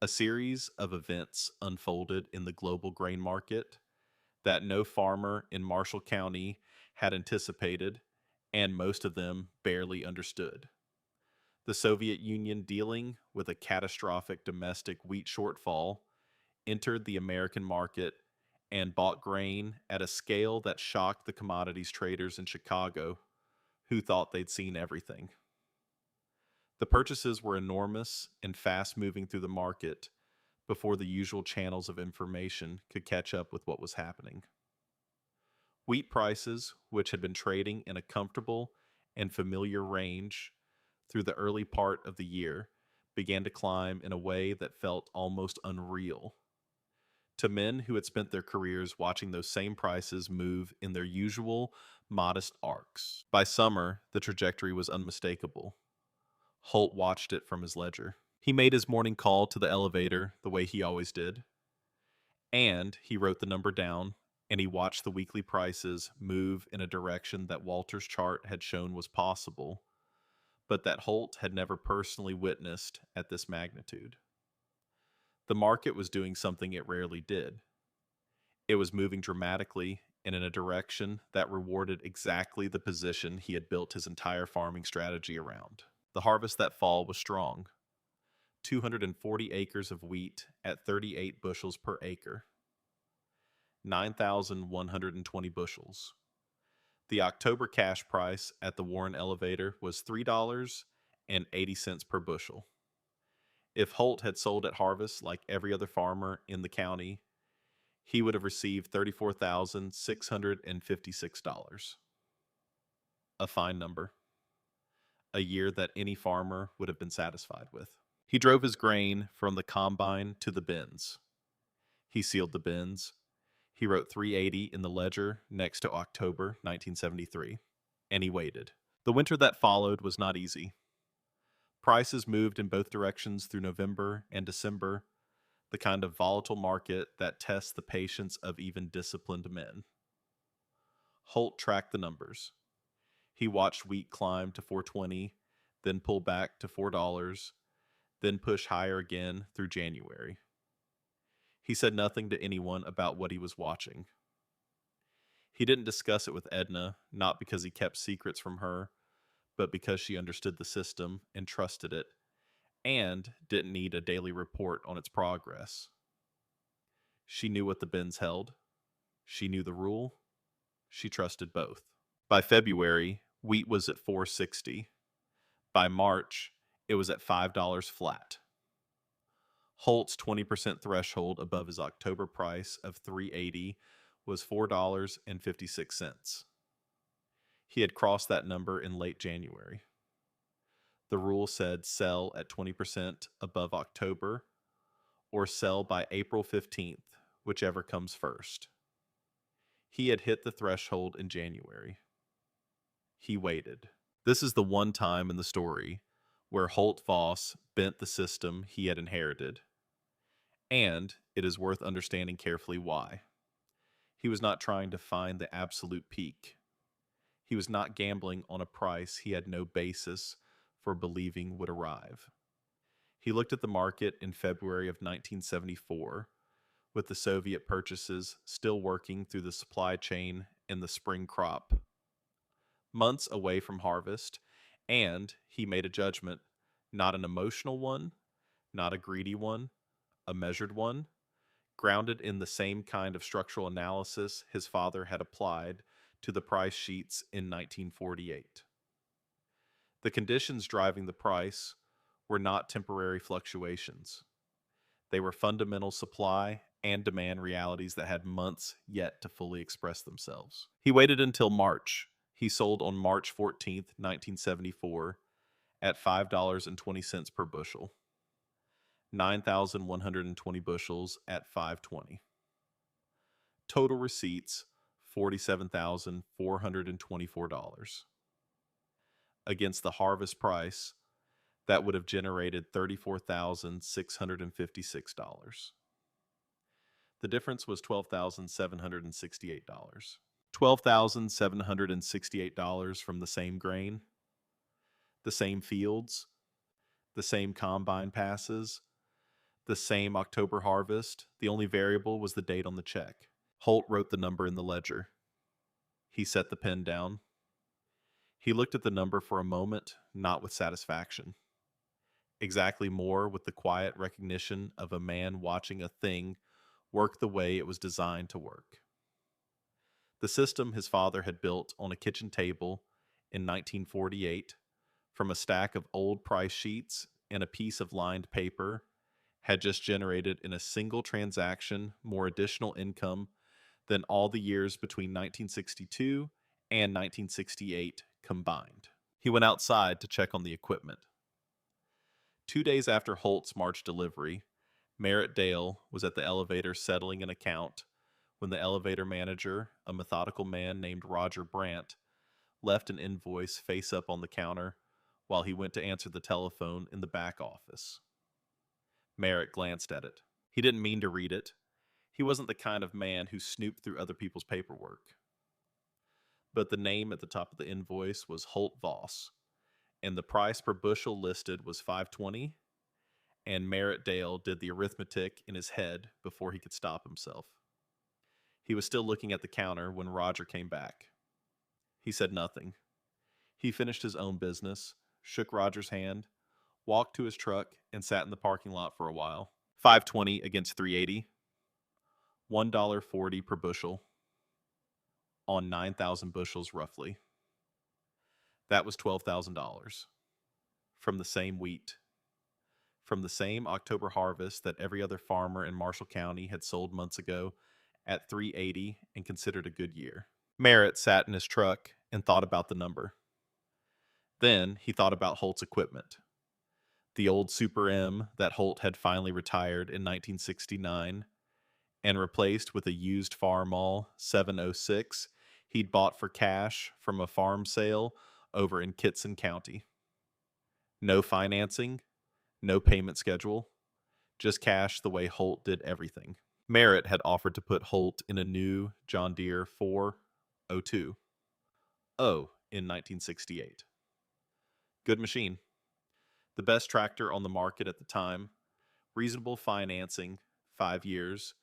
a series of events unfolded in the global grain market that no farmer in Marshall County had anticipated, and most of them barely understood. The Soviet Union, dealing with a catastrophic domestic wheat shortfall, entered the American market and bought grain at a scale that shocked the commodities traders in Chicago, who thought they'd seen everything. The purchases were enormous and fast moving through the market before the usual channels of information could catch up with what was happening. Wheat prices, which had been trading in a comfortable and familiar range through the early part of the year, began to climb in a way that felt almost unreal to men who had spent their careers watching those same prices move in their usual modest arcs. By summer, the trajectory was unmistakable. Holt watched it from his ledger. He made his morning call to the elevator the way he always did, and he wrote the number down, and he watched the weekly prices move in a direction that Walter's chart had shown was possible, but that Holt had never personally witnessed at this magnitude. The market was doing something it rarely did. It was moving dramatically and in a direction that rewarded exactly the position he had built his entire farming strategy around. The harvest that fall was strong. 240 acres of wheat at 38 bushels per acre. 9,120 bushels. The October cash price at the Warren elevator was $3.80 per bushel. If Holt had sold at harvest like every other farmer in the county, he would have received $34,656. A fine number. A year that any farmer would have been satisfied with. He drove his grain from the combine to the bins. He sealed the bins. He wrote 380 in the ledger next to October 1973, and he waited. The winter that followed was not easy. Prices moved in both directions through November and December, the kind of volatile market that tests the patience of even disciplined men. Holt tracked the numbers. He watched wheat climb to $4.20, then pull back to $4, then push higher again through January. He said nothing to anyone about what he was watching. He didn't discuss it with Edna, not because he kept secrets from her, but because she understood the system and trusted it, and didn't need a daily report on its progress. She knew what the bins held. She knew the rule. She trusted both. By February, wheat was at $4.60. By March, it was at $5 flat. Holt's 20% threshold above his October price of $3.80 was $4.56. He had crossed that number in late January. The rule said sell at 20% above October or sell by April 15th, whichever comes first. He had hit the threshold in January. He waited. This is the one time in the story where Holt Voss bent the system he had inherited, and it is worth understanding carefully why. He was not trying to find the absolute peak. He was not gambling on a price he had no basis for believing would arrive. He looked at the market in February of 1974, with the Soviet purchases still working through the supply chain in the spring crop. Months away from harvest, and he made a judgment, not an emotional one, not a greedy one, a measured one, grounded in the same kind of structural analysis his father had applied to the price sheets in 1948. The conditions driving the price were not temporary fluctuations. They were fundamental supply and demand realities that had months yet to fully express themselves. He waited until March, He sold on March 14th, 1974, at $5.20 per bushel, 9,120 bushels at $5.20. Total receipts $47,424. Against the harvest price, that would have generated $34,656. The difference was $12,768. $12,768 from the same grain, the same fields, the same combine passes, the same October harvest. The only variable was the date on the check. Holt wrote the number in the ledger. He set the pen down. He looked at the number for a moment, not with satisfaction. Exactly more with the quiet recognition of a man watching a thing work the way it was designed to work. The system his father had built on a kitchen table in 1948 from a stack of old price sheets and a piece of lined paper had just generated in a single transaction more additional income than all the years between 1962 and 1968 combined. He went outside to check on the equipment. 2 days after Holt's March delivery, Merritt Dale was at the elevator settling an account when the elevator manager, a methodical man named Roger Brandt, left an invoice face up on the counter while he went to answer the telephone in the back office. Merritt glanced at it. He didn't mean to read it. He wasn't the kind of man who snooped through other people's paperwork. But the name at the top of the invoice was Holt Voss, and the price per bushel listed was $5.20, and Merritt Dale did the arithmetic in his head before he could stop himself. He was still looking at the counter when Roger came back. He said nothing. He finished his own business, shook Roger's hand, walked to his truck, and sat in the parking lot for a while. $5.20 against $3.80. $1.40 per bushel on 9,000 bushels roughly. That was $12,000 from the same wheat, from the same October harvest that every other farmer in Marshall County had sold months ago at $3.80 and considered a good year. Merritt sat in his truck and thought about the number. Then he thought about Holt's equipment. The old Super M that Holt had finally retired in 1969 and replaced with a used Farmall 706 he'd bought for cash from a farm sale over in Kitson County. No financing, no payment schedule, just cash the way Holt did everything. Merritt had offered to put Holt in a new John Deere 402 in 1968. Good machine. The best tractor on the market at the time, reasonable financing, 5 years,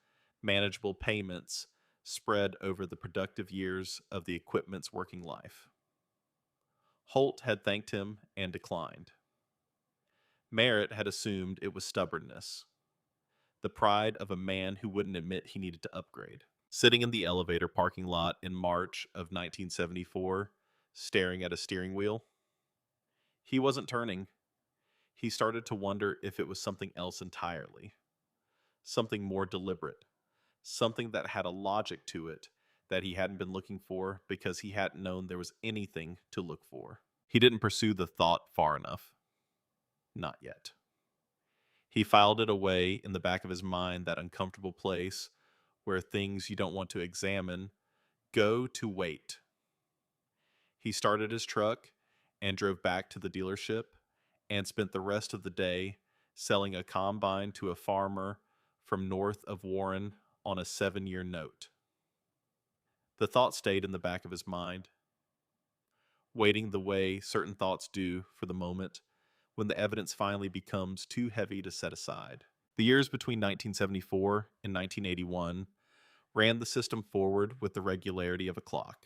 manageable payments spread over the productive years of the equipment's working life. Holt had thanked him and declined. Merritt had assumed it was stubbornness, the pride of a man who wouldn't admit he needed to upgrade. Sitting in the elevator parking lot in March of 1974, staring at a steering wheel, he wasn't turning. He started to wonder if it was something else entirely, something more deliberate, something that had a logic to it that he hadn't been looking for because he hadn't known there was anything to look for. He didn't pursue the thought far enough. Not yet. He filed it away in the back of his mind, that uncomfortable place where things you don't want to examine go to wait. He started his truck and drove back to the dealership and spent the rest of the day selling a combine to a farmer from north of Warren on a 7-year note. The thought stayed in the back of his mind, waiting the way certain thoughts do for the moment when the evidence finally becomes too heavy to set aside. The years between 1974 and 1981 ran the system forward with the regularity of a clock.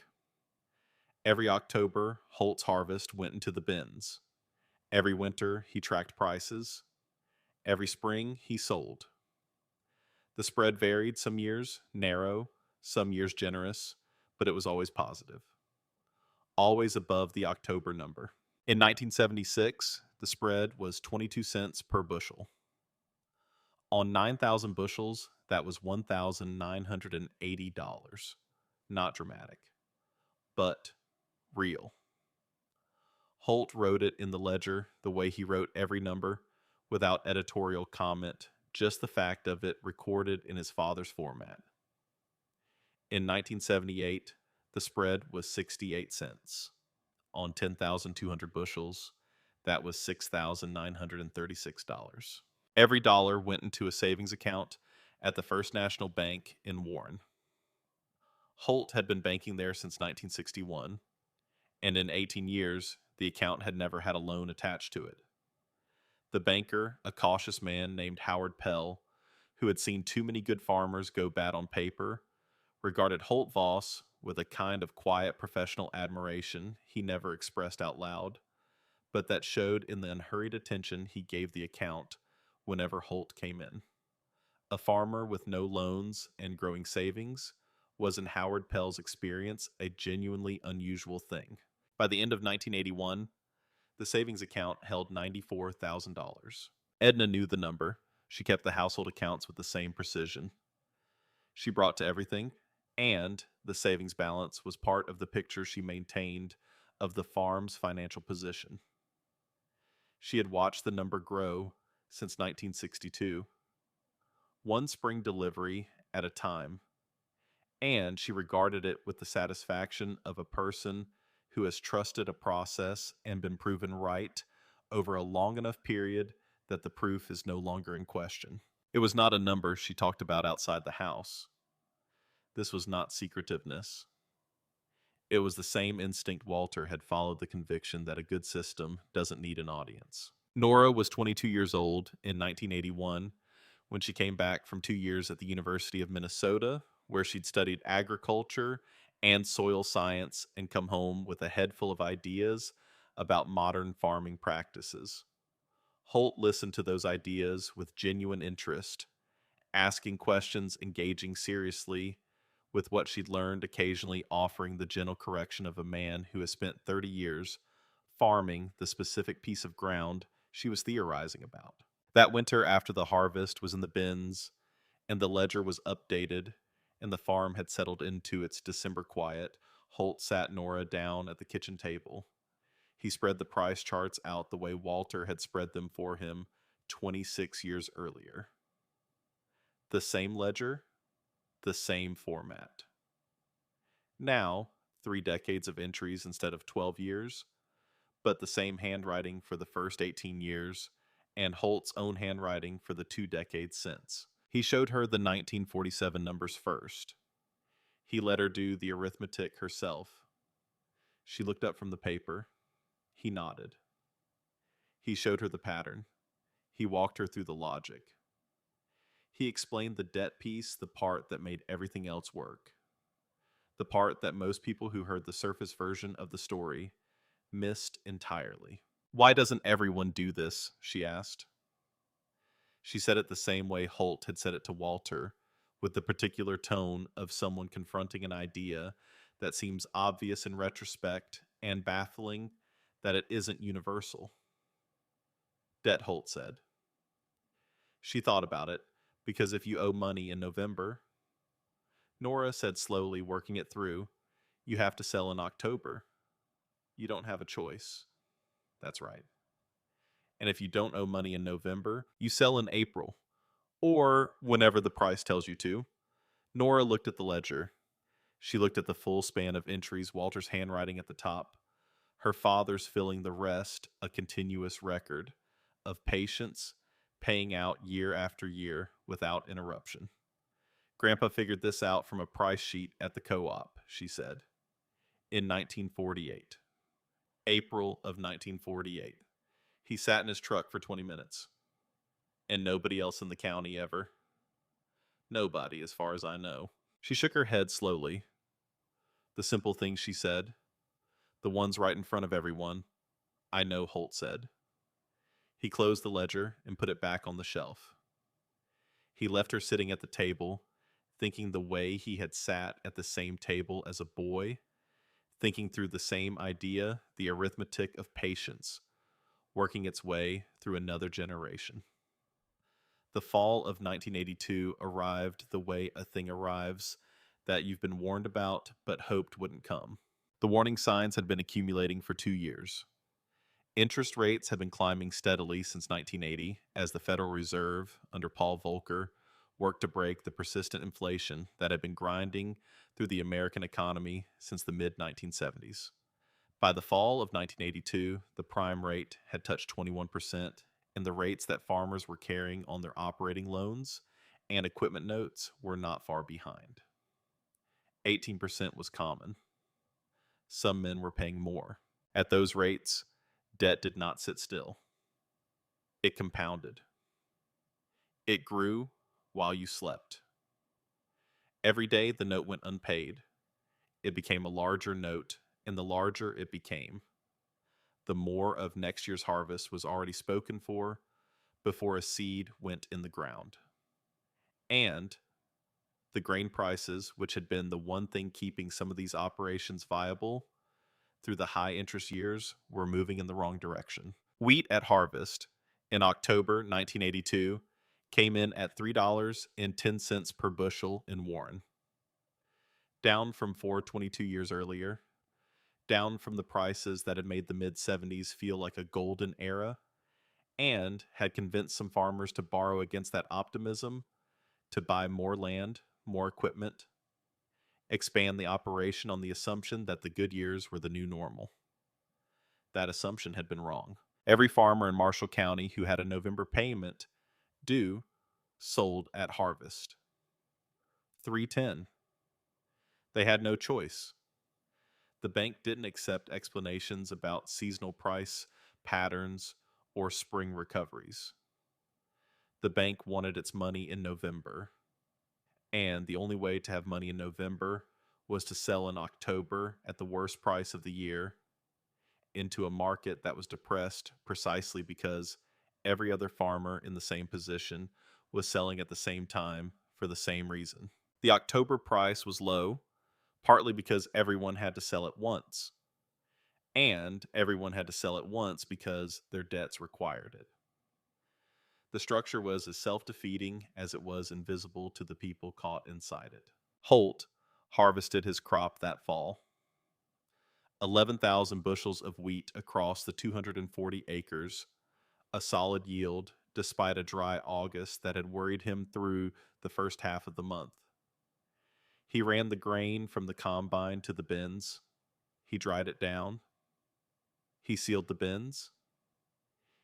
Every October, Holt's harvest went into the bins. Every winter, he tracked prices. Every spring, he sold. The spread varied, some years narrow, some years generous, but it was always positive. Always above the October number. In 1976, the spread was 22 cents per bushel. On 9,000 bushels, that was $1,980. Not dramatic, but real. Holt wrote it in the ledger the way he wrote every number, without editorial comment, just the fact of it recorded in his father's format. In 1978, the spread was 68 cents. On 10,200 bushels, that was $6,936. Every dollar went into a savings account at the First National Bank in Warren. Holt had been banking there since 1961, and in 18 years, the account had never had a loan attached to it. The banker, a cautious man named Howard Pell, who had seen too many good farmers go bad on paper, regarded Holt Voss with a kind of quiet professional admiration he never expressed out loud, but that showed in the unhurried attention he gave the account whenever Holt came in. A farmer with no loans and growing savings was, in Howard Pell's experience, a genuinely unusual thing. By the end of 1981, the savings account held $94,000. Edna knew the number. She kept the household accounts with the same precision. She brought to everything, and the savings balance was part of the picture she maintained of the farm's financial position. She had watched the number grow since 1962, one spring delivery at a time, and she regarded it with the satisfaction of a person who has trusted a process and been proven right over a long enough period that the proof is no longer in question. It was not a number she talked about outside the house. This was not secretiveness. It was the same instinct Walter had followed, the conviction that a good system doesn't need an audience. Nora was 22 years old in 1981 when she came back from 2 years at the University of Minnesota, where she'd studied agriculture and soil science and come home with a head full of ideas about modern farming practices. Holt listened to those ideas with genuine interest, asking questions, engaging seriously with what she'd learned, occasionally offering the gentle correction of a man who has spent 30 years farming the specific piece of ground she was theorizing about. That winter, after the harvest was in the bins and the ledger was updated and the farm had settled into its December quiet, Holt sat Nora down at the kitchen table. He spread the price charts out the way Walter had spread them for him 26 years earlier. The same ledger, the same format. Now, 3 decades of entries instead of 12 years, but the same handwriting for the first 18 years, and Holt's own handwriting for the 2 decades since. He showed her the 1947 numbers first. He let her do the arithmetic herself. She looked up from the paper. He nodded. He showed her the pattern. He walked her through the logic. He explained the debt piece, the part that made everything else work. The part that most people who heard the surface version of the story missed entirely. Why doesn't everyone do this? She asked. She said it the same way Holt had said it to Walter, with the particular tone of someone confronting an idea that seems obvious in retrospect and baffling that it isn't universal. Debt, Holt said. She thought about it, because if you owe money in November, Nora said slowly, working it through, you have to sell in October. You don't have a choice. That's right. And if you don't owe money in November, you sell in April, or whenever the price tells you to. Nora looked at the ledger. She looked at the full span of entries, Walter's handwriting at the top, her father's filling the rest, a continuous record of patience, paying out year after year without interruption. Grandpa figured this out from a price sheet at the co-op, she said, in 1948. April of 1948. He sat in his truck for 20 minutes. And nobody else in the county ever. Nobody, as far as I know. She shook her head slowly. The simple things she said, the ones right in front of everyone, I know, Holt said. He closed the ledger and put it back on the shelf. He left her sitting at the table, thinking the way he had sat at the same table as a boy, thinking through the same idea, the arithmetic of patience, working its way through another generation. The fall of 1982 arrived the way a thing arrives that you've been warned about but hoped wouldn't come. The warning signs had been accumulating for 2 years. Interest rates had been climbing steadily since 1980 as the Federal Reserve, under Paul Volcker, worked to break the persistent inflation that had been grinding through the American economy since the mid 1970s. By the fall of 1982, the prime rate had touched 21%, and the rates that farmers were carrying on their operating loans and equipment notes were not far behind. 18% was common. Some men were paying more. At those rates, debt did not sit still. It compounded. It grew while you slept. Every day the note went unpaid. It became a larger note, and the larger it became, the more of next year's harvest was already spoken for before a seed went in the ground. And the grain prices, which had been the one thing keeping some of these operations viable through the high interest years, were moving in the wrong direction. Wheat at harvest in October 1982 came in at $3.10 per bushel in Warren, down from 4.22 years earlier, down from the prices that had made the mid 70s feel like a golden era, and had convinced some farmers to borrow against that optimism to buy more land, more equipment, expand the operation on the assumption that the good years were the new normal. That assumption had been wrong. Every farmer in Marshall County who had a November payment due sold at harvest. 310. They had no choice. The bank didn't accept explanations about seasonal price patterns or spring recoveries. The bank wanted its money in November, and the only way to have money in November was to sell in October at the worst price of the year into a market that was depressed precisely because every other farmer in the same position was selling at the same time for the same reason. The October price was low, partly because everyone had to sell at once, and everyone had to sell at once because their debts required it. The structure was as self-defeating as it was invisible to the people caught inside it. Holt harvested his crop that fall. 11,000 bushels of wheat across the 240 acres, a solid yield despite a dry August that had worried him through the first half of the month. He ran the grain from the combine to the bins. He dried it down. He sealed the bins.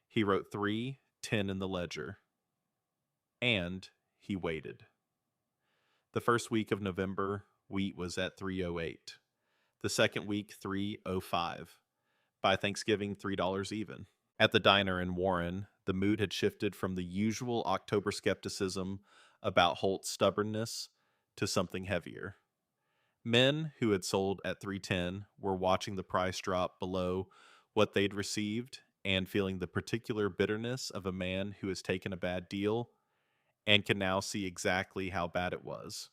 He wrote 310 in the ledger. And he waited. The first week of November, wheat was at 308. The second week, 305. By Thanksgiving, $3 even. At the diner in Warren, the mood had shifted from the usual October skepticism about Holt's stubbornness to something heavier. Men who had sold at 310 were watching the price drop below what they'd received and feeling the particular bitterness of a man who has taken a bad deal and can now see exactly how bad it was.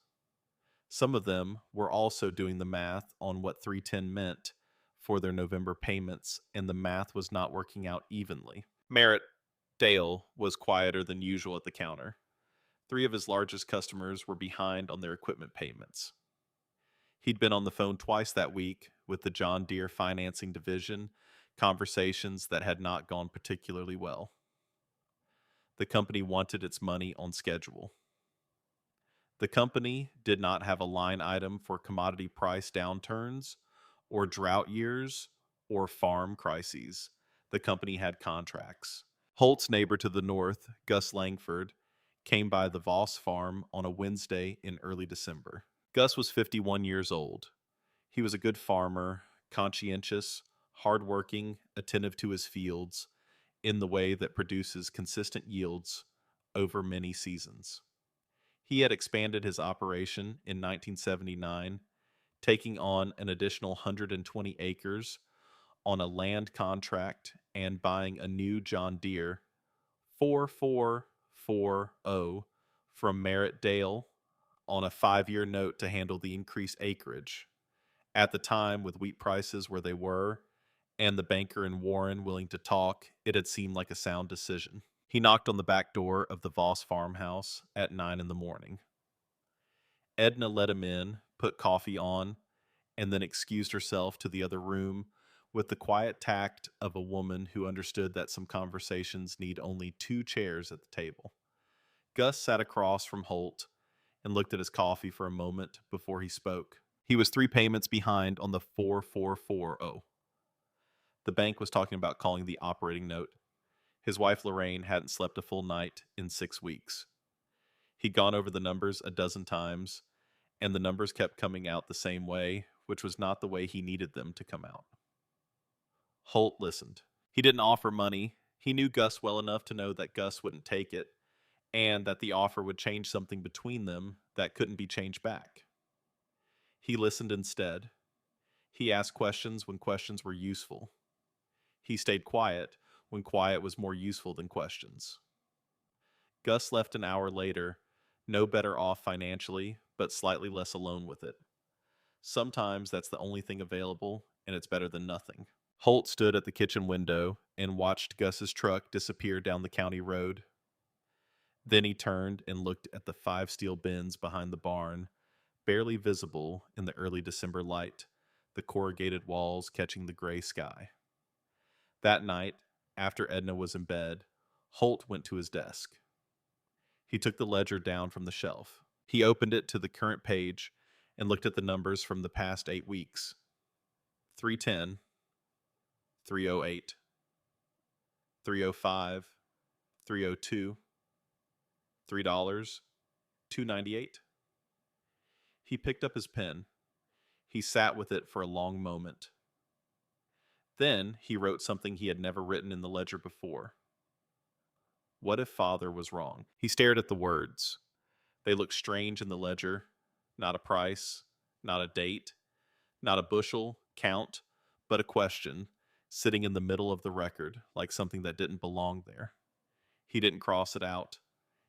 Some of them were also doing the math on what 310 meant for their November payments, and the math was not working out evenly. Merritt Dale was quieter than usual at the counter. 3 of his largest customers were behind on their equipment payments. He'd been on the phone twice that week with the John Deere financing division, conversations that had not gone particularly well. The company wanted its money on schedule. The company did not have a line item for commodity price downturns or drought years or farm crises. The company had contracts. Holt's neighbor to the north, Gus Langford, came by the Voss farm on a Wednesday in early December. Gus was 51 years old. He was a good farmer, conscientious, hardworking, attentive to his fields, in the way that produces consistent yields over many seasons. He had expanded his operation in 1979, taking on an additional 120 acres on a land contract and buying a new John Deere 4440 from Merritt Dale on a 5-year note to handle the increased acreage. At the time, with wheat prices where they were, and the banker in Warren willing to talk, it had seemed like a sound decision. He knocked on the back door of the Voss farmhouse at 9 in the morning. Edna let him in, put coffee on, and then excused herself to the other room with the quiet tact of a woman who understood that some conversations need only two chairs at the table. Gus sat across from Holt and looked at his coffee for a moment before he spoke. He was 3 payments behind on the 4440. The bank was talking about calling the operating note. His wife Lorraine hadn't slept a full night in 6 weeks. He'd gone over the numbers a dozen times, and the numbers kept coming out the same way, which was not the way he needed them to come out. Holt listened. He didn't offer money. He knew Gus well enough to know that Gus wouldn't take it, and that the offer would change something between them that couldn't be changed back. He listened instead. He asked questions when questions were useful. He stayed quiet when quiet was more useful than questions. Gus left an hour later, no better off financially, but slightly less alone with it. Sometimes that's the only thing available, and it's better than nothing. Holt stood at the kitchen window and watched Gus's truck disappear down the county road. Then he turned and looked at the 5 steel bins behind the barn, barely visible in the early December light, the corrugated walls catching the gray sky. That night, after Edna was in bed, Holt went to his desk. He took the ledger down from the shelf. He opened it to the current page and looked at the numbers from the past 8 weeks. 310, 308, 305, 302, $3, $2.98. He picked up his pen. He sat with it for a long moment. Then he wrote something he had never written in the ledger before. What if Father was wrong? He stared at the words. They looked strange in the ledger. Not a price, not a date, not a bushel, count, but a question, sitting in the middle of the record, like something that didn't belong there. He didn't cross it out.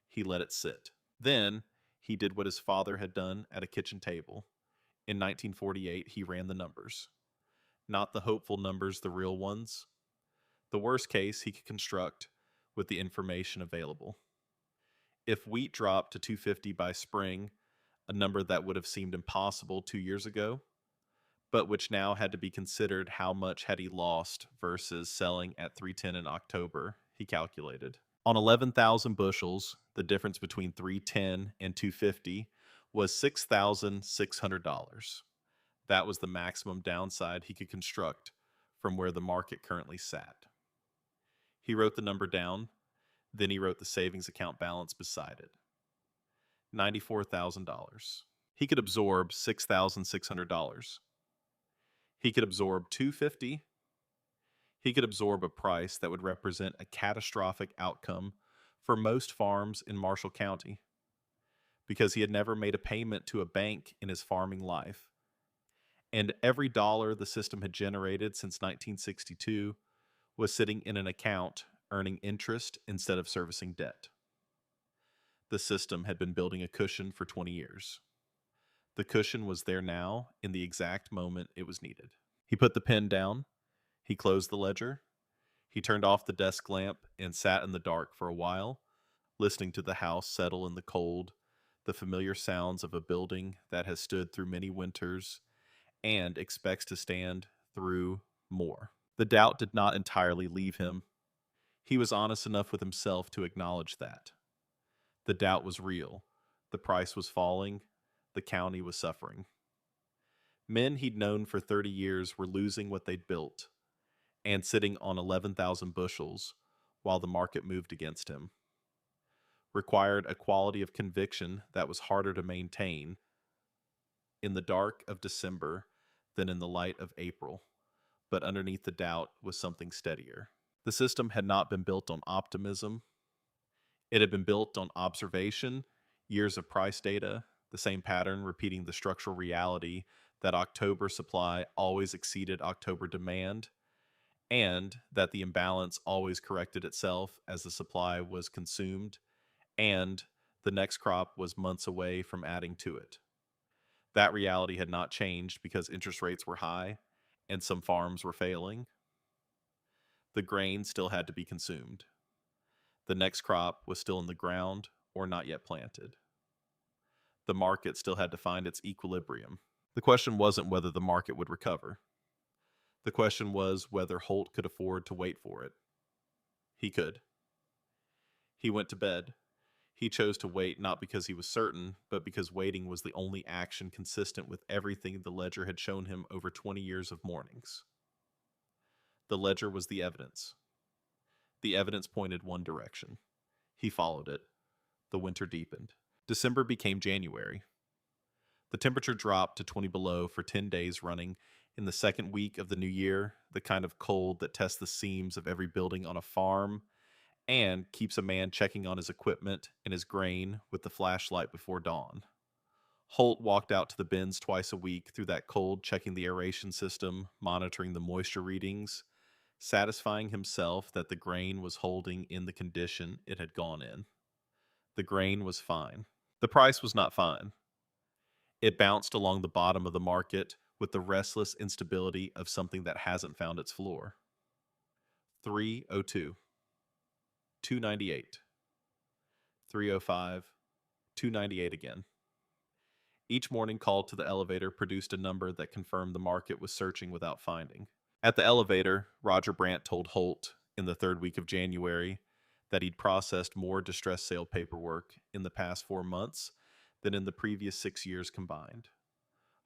He let it sit. Then he did what his father had done at a kitchen table. In 1948, he ran the numbers. Not the hopeful numbers, the real ones. The worst case he could construct with the information available. If wheat dropped to 250 by spring, a number that would have seemed impossible 2 years ago, but which now had to be considered how much had he lost versus selling at 310 in October, he calculated. On 11,000 bushels, the difference between 310 and 250 was $6,600. That was the maximum downside he could construct from where the market currently sat. He wrote the number down, then he wrote the savings account balance beside it. $94,000. He could absorb $6,600. He could absorb $250. He could absorb a price that would represent a catastrophic outcome for most farms in Marshall County, because he had never made a payment to a bank in his farming life. And every dollar the system had generated since 1962 was sitting in an account earning interest instead of servicing debt. The system had been building a cushion for 20 years. The cushion was there now in the exact moment it was needed. He put the pen down. He closed the ledger. He turned off the desk lamp and sat in the dark for a while, listening to the house settle in the cold, the familiar sounds of a building that has stood through many winters and expects to stand through more. The doubt did not entirely leave him. He was honest enough with himself to acknowledge that. The doubt was real. The price was falling. The county was suffering. Men he'd known for 30 years were losing what they'd built and sitting on 11,000 bushels while the market moved against him. Required a quality of conviction that was harder to maintain in the dark of December than in the light of April, but underneath the doubt was something steadier. The system had not been built on optimism. It had been built on observation, years of price data, the same pattern repeating the structural reality that October supply always exceeded October demand, and that the imbalance always corrected itself as the supply was consumed, and the next crop was months away from adding to it. That reality had not changed because interest rates were high and some farms were failing. The grain still had to be consumed. The next crop was still in the ground or not yet planted. The market still had to find its equilibrium. The question wasn't whether the market would recover. The question was whether Holt could afford to wait for it. He could. He went to bed. He chose to wait not because he was certain, but because waiting was the only action consistent with everything the ledger had shown him over 20 years of mornings. The ledger was the evidence. The evidence pointed one direction. He followed it. The winter deepened. December became January. The temperature dropped to 20 below for 10 days running in the second week of the new year, the kind of cold that tests the seams of every building on a farm and keeps a man checking on his equipment and his grain with the flashlight before dawn. Holt walked out to the bins twice a week through that cold, checking the aeration system, monitoring the moisture readings, satisfying himself that the grain was holding in the condition it had gone in. The grain was fine. The price was not fine. It bounced along the bottom of the market with the restless instability of something that hasn't found its floor. 302, 298, 305, 298 again. Each morning call to the elevator produced a number that confirmed the market was searching without finding. At the elevator, Roger Brandt told Holt in the third week of January that he'd processed more distress sale paperwork in the past 4 months than in the previous 6 years combined.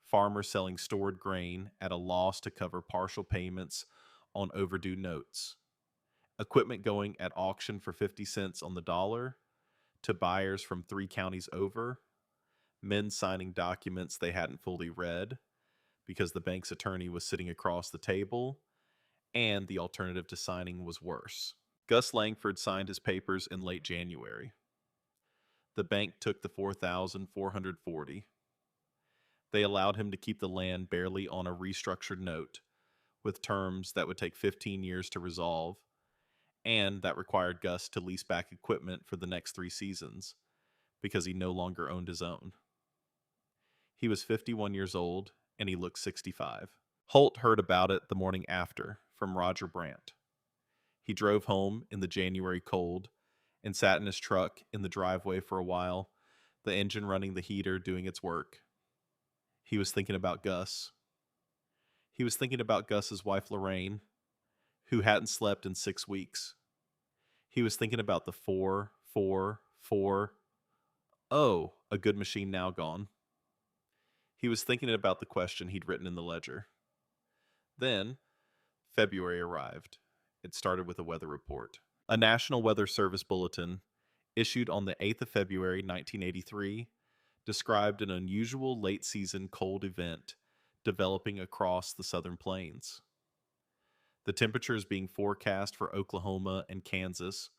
Farmers selling stored grain at a loss to cover partial payments on overdue notes. Equipment going at auction for 50 cents on the dollar to buyers from 3 counties over. Men signing documents they hadn't fully read because the bank's attorney was sitting across the table, and the alternative to signing was worse. Gus Langford signed his papers in late January. The bank took the $4,440. They allowed him to keep the land barely on a restructured note, with terms that would take 15 years to resolve, and that required Gus to lease back equipment for the next 3 seasons, because he no longer owned his own. He was 51 years old, and he looked 65. Holt heard about it the morning after, from Roger Brandt. He drove home in the January cold and sat in his truck in the driveway for a while, the engine running the heater doing its work. He was thinking about Gus. He was thinking about Gus's wife Lorraine, who hadn't slept in 6 weeks. He was thinking about the 4, 4, 4. Oh, a good machine now gone. He was thinking about the question he'd written in the ledger. Then, February arrived. It started with a weather report. A National Weather Service bulletin, issued on the 8th of February, 1983, described an unusual late-season cold event developing across the southern plains. The temperatures being forecast for Oklahoma and Kansas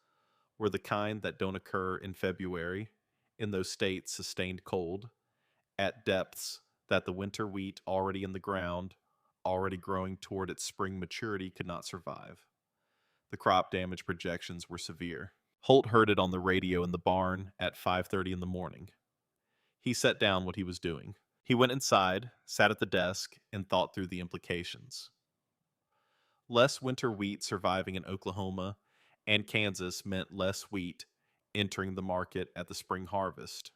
were the kind that don't occur in February in those states sustained cold, at depths that the winter wheat already in the ground, already growing toward its spring maturity, could not survive. The crop damage projections were severe. Holt heard it on the radio in the barn at 5:30 in the morning. He set down what he was doing. He went inside, sat at the desk, and thought through the implications. Less winter wheat surviving in Oklahoma and Kansas meant less wheat entering the market at the spring harvest.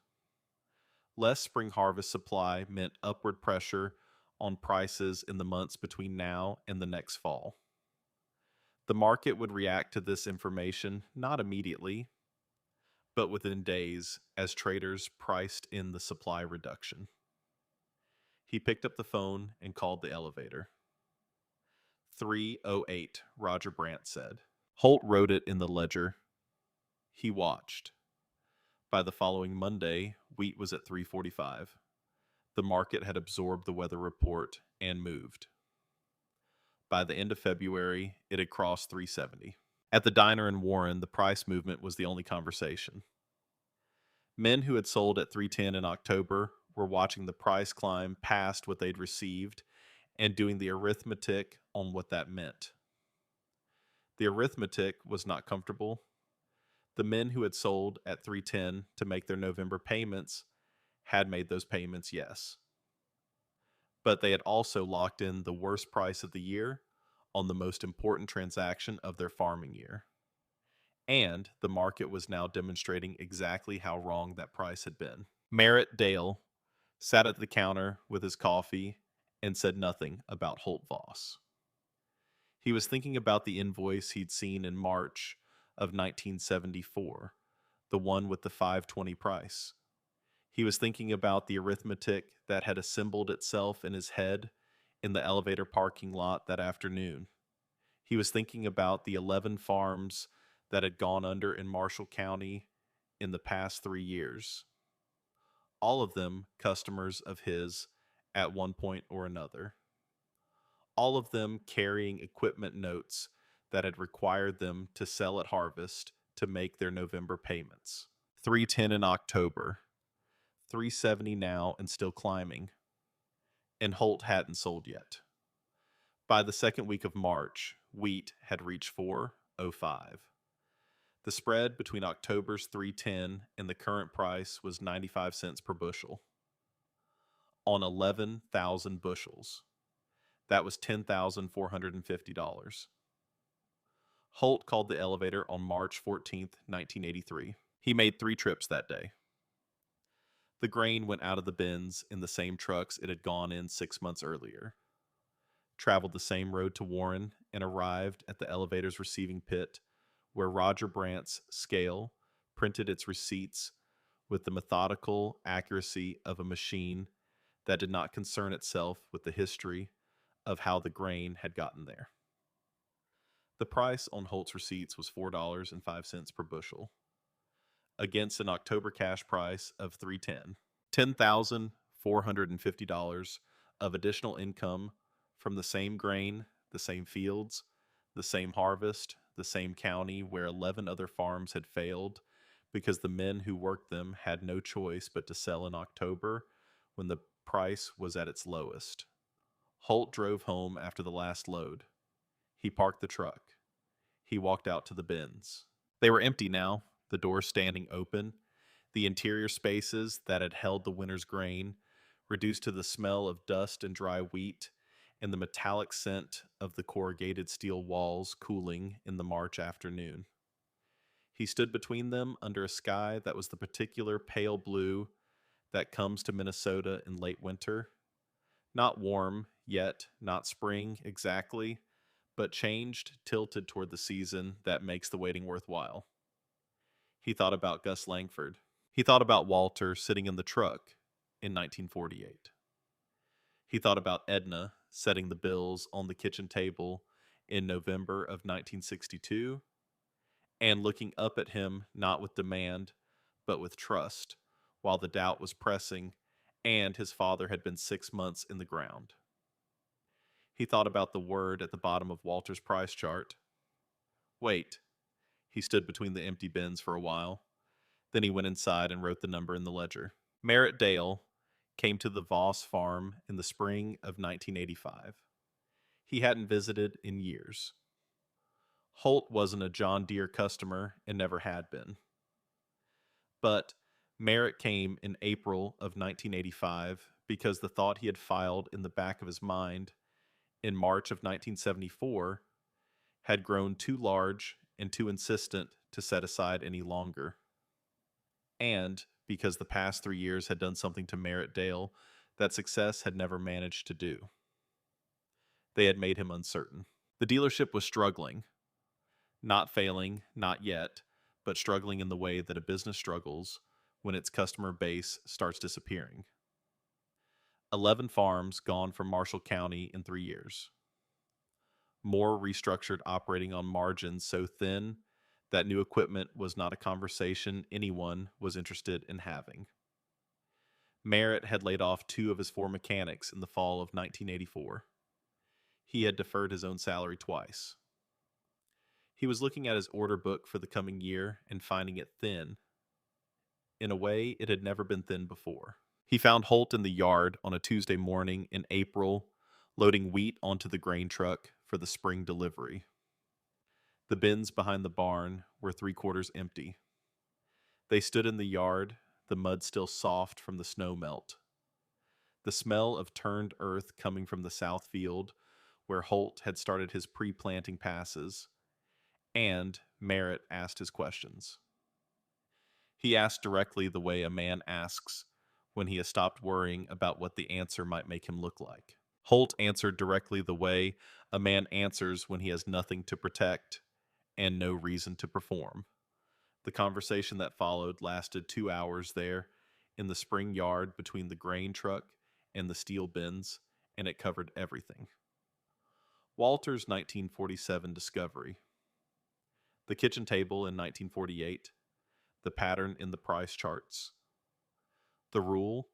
Less spring harvest supply meant upward pressure on prices in the months between now and the next fall. The market would react to this information not immediately, but within days as traders priced in the supply reduction. He picked up the phone and called the elevator. 308, Roger Brandt said. Holt wrote it in the ledger. He watched. By the following Monday, wheat was at 345. The market had absorbed the weather report and moved. By the end of February, it had crossed 370. At the diner in Warren, the price movement was the only conversation. Men who had sold at 310 in October were watching the price climb past what they'd received and doing the arithmetic on what that meant. The arithmetic was not comfortable. The men who had sold at 310 to make their November payments had made those payments, yes. But they had also locked in the worst price of the year on the most important transaction of their farming year. And the market was now demonstrating exactly how wrong that price had been. Merritt Dale, sat at the counter with his coffee, and said nothing about Holt Voss. He was thinking about the invoice he'd seen in March of 1974, the one with the 520 price. He was thinking about the arithmetic that had assembled itself in his head in the elevator parking lot that afternoon. He was thinking about the 11 farms that had gone under in Marshall County in the past 3 years, all of them customers of his at one point or another, all of them carrying equipment notes that had required them to sell at harvest to make their November payments. 310 in October, 370 now and still climbing, and Holt hadn't sold yet. By the second week of March, wheat had reached 405. The spread between October's 310 and the current price was 95 cents per bushel. On 11,000 bushels, that was $10,450. Holt called the elevator on March 14th, 1983. He made 3 trips that day. The grain went out of the bins in the same trucks it had gone in 6 months earlier, traveled the same road to Warren, and arrived at the elevator's receiving pit, where Roger Brandt's scale printed its receipts with the methodical accuracy of a machine that did not concern itself with the history of how the grain had gotten there. The price on Holt's receipts was $4.05 per bushel, against an October cash price of $310. $10,450 of additional income from the same grain, the same fields, the same harvest, the same county where 11 other farms had failed because the men who worked them had no choice but to sell in October when the price was at its lowest. Holt drove home after the last load. He parked the truck. He walked out to the bins. They were empty now, the doors standing open, the interior spaces that had held the winter's grain reduced to the smell of dust and dry wheat, and the metallic scent of the corrugated steel walls cooling in the March afternoon. He stood between them under a sky that was the particular pale blue that comes to Minnesota in late winter. Not warm yet, not spring exactly, but changed, tilted toward the season that makes the waiting worthwhile. He thought about Gus Langford. He thought about Walter sitting in the truck in 1948. He thought about Edna setting the bills on the kitchen table in November of 1962 and looking up at him not with demand, but with trust, while the doubt was pressing and his father had been 6 months in the ground. He thought about the word at the bottom of Walter's price chart. Wait. He stood between the empty bins for a while. Then he went inside and wrote the number in the ledger. Merritt Dale came to the Voss farm in the spring of 1985. He hadn't visited in years. Holt wasn't a John Deere customer and never had been. But Merritt came in April of 1985 because the thought he had filed in the back of his mind in March of 1974 had grown too large and too insistent to set aside any longer. And because the past 3 years had done something to Merritt Dale that success had never managed to do. They had made him uncertain. The dealership was struggling. Not failing, not yet, but struggling in the way that a business struggles when its customer base starts disappearing. 11 farms gone from Marshall County in 3 years. More restructured, operating on margins so thin that new equipment was not a conversation anyone was interested in having. Merritt had laid off 2 of his 4 mechanics in the fall of 1984. He had deferred his own salary twice. He was looking at his order book for the coming year and finding it thin. In a way, it had never been thin before. He found Holt in the yard on a Tuesday morning in April, loading wheat onto the grain truck for the spring delivery. The bins behind the barn were 3/4 empty. They stood in the yard, the mud still soft from the snow melt. The smell of turned earth coming from the south field, where Holt had started his pre-planting passes, and Merritt asked his questions. He asked directly the way a man asks when he has stopped worrying about what the answer might make him look like. Holt answered directly the way a man answers when he has nothing to protect and no reason to perform. The conversation that followed lasted 2 hours there in the spring yard between the grain truck and the steel bins, and it covered everything. Walter's 1947 discovery, the kitchen table in 1948, the pattern in the price charts, the rule,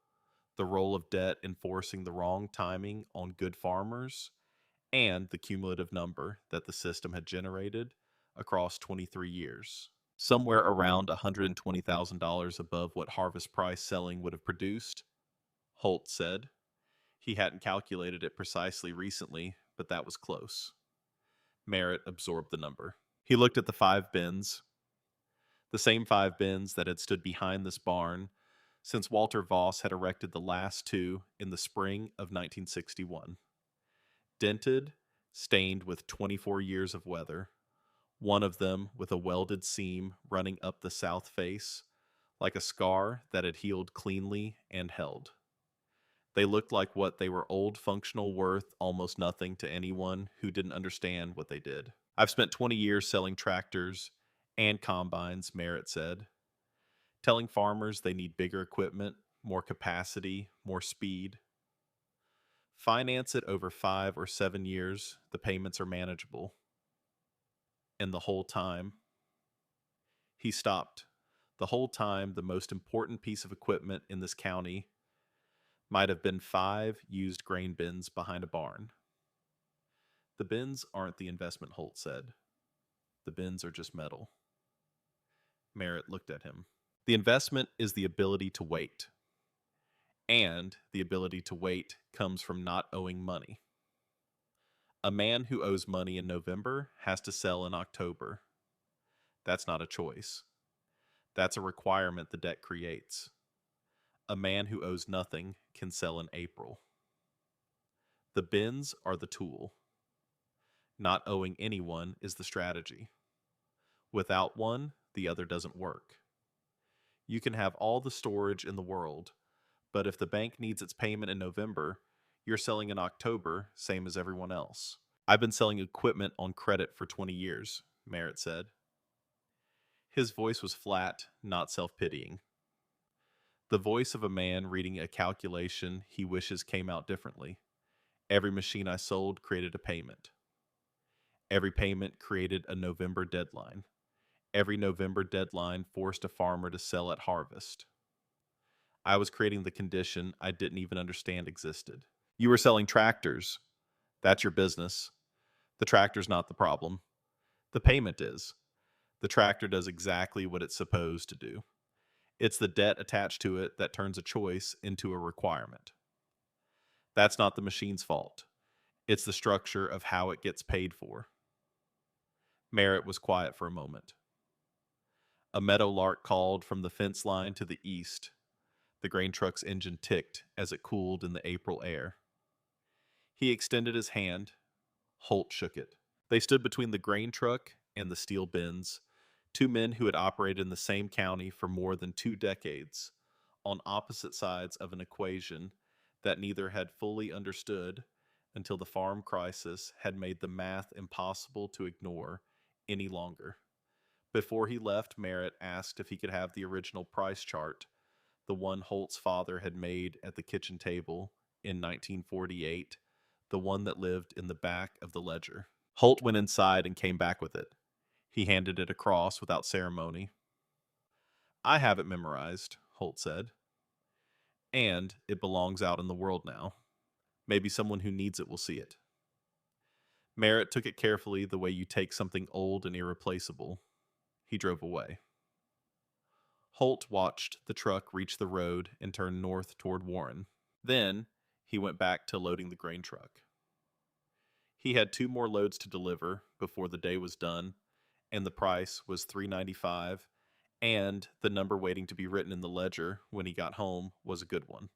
the role of debt enforcing the wrong timing on good farmers, and the cumulative number that the system had generated across 23 years. Somewhere around $120,000 above what harvest price selling would have produced, Holt said. He hadn't calculated it precisely recently, but that was close. Merritt absorbed the number. He looked at the 5 bins, the same 5 bins that had stood behind this barn since Walter Voss had erected the last 2 in the spring of 1961. Dented, stained with 24 years of weather, one of them with a welded seam running up the south face, like a scar that had healed cleanly and held. They looked like what they were old functional worth almost nothing to anyone who didn't understand what they did. I've spent 20 years selling tractors and combines, Merritt said, telling farmers they need bigger equipment, more capacity, more speed. Finance it over 5 or 7 years, the payments are manageable. And the whole time, he stopped. The whole time, the most important piece of equipment in this county might have been 5 used grain bins behind a barn. The bins aren't the investment, Holt said. The bins are just metal. Merritt looked at him. The investment is the ability to wait. And the ability to wait comes from not owing money. A man who owes money in November has to sell in October. That's not a choice. That's a requirement the debt creates. A man who owes nothing can sell in April. The bins are the tool. Not owing anyone is the strategy. Without one, the other doesn't work. You can have all the storage in the world, but if the bank needs its payment in November, you're selling in October, same as everyone else. I've been selling equipment on credit for 20 years, Merritt said. His voice was flat, not self-pitying. The voice of a man reading a calculation he wishes came out differently. Every machine I sold created a payment. Every payment created a November deadline. Every November deadline forced a farmer to sell at harvest. I was creating the condition I didn't even understand existed. You were selling tractors. That's your business. The tractor's not the problem. The payment is. The tractor does exactly what it's supposed to do. It's the debt attached to it that turns a choice into a requirement. That's not the machine's fault. It's the structure of how it gets paid for. Merritt was quiet for a moment. A meadowlark called from the fence line to the east. The grain truck's engine ticked as it cooled in the April air. He extended his hand. Holt shook it. They stood between the grain truck and the steel bins, 2 men who had operated in the same county for more than 2 decades, on opposite sides of an equation that neither had fully understood until the farm crisis had made the math impossible to ignore any longer. Before he left, Merritt asked if he could have the original price chart, the one Holt's father had made at the kitchen table in 1948, the one that lived in the back of the ledger. Holt went inside and came back with it. He handed it across without ceremony. I have it memorized, Holt said. And it belongs out in the world now. Maybe someone who needs it will see it. Merritt took it carefully the way you take something old and irreplaceable. He drove away. Holt watched the truck reach the road and turn north toward Warren. Then he went back to loading the grain truck. He had 2 more loads to deliver before the day was done, and the price was $3.95, and the number waiting to be written in the ledger when he got home was a good one.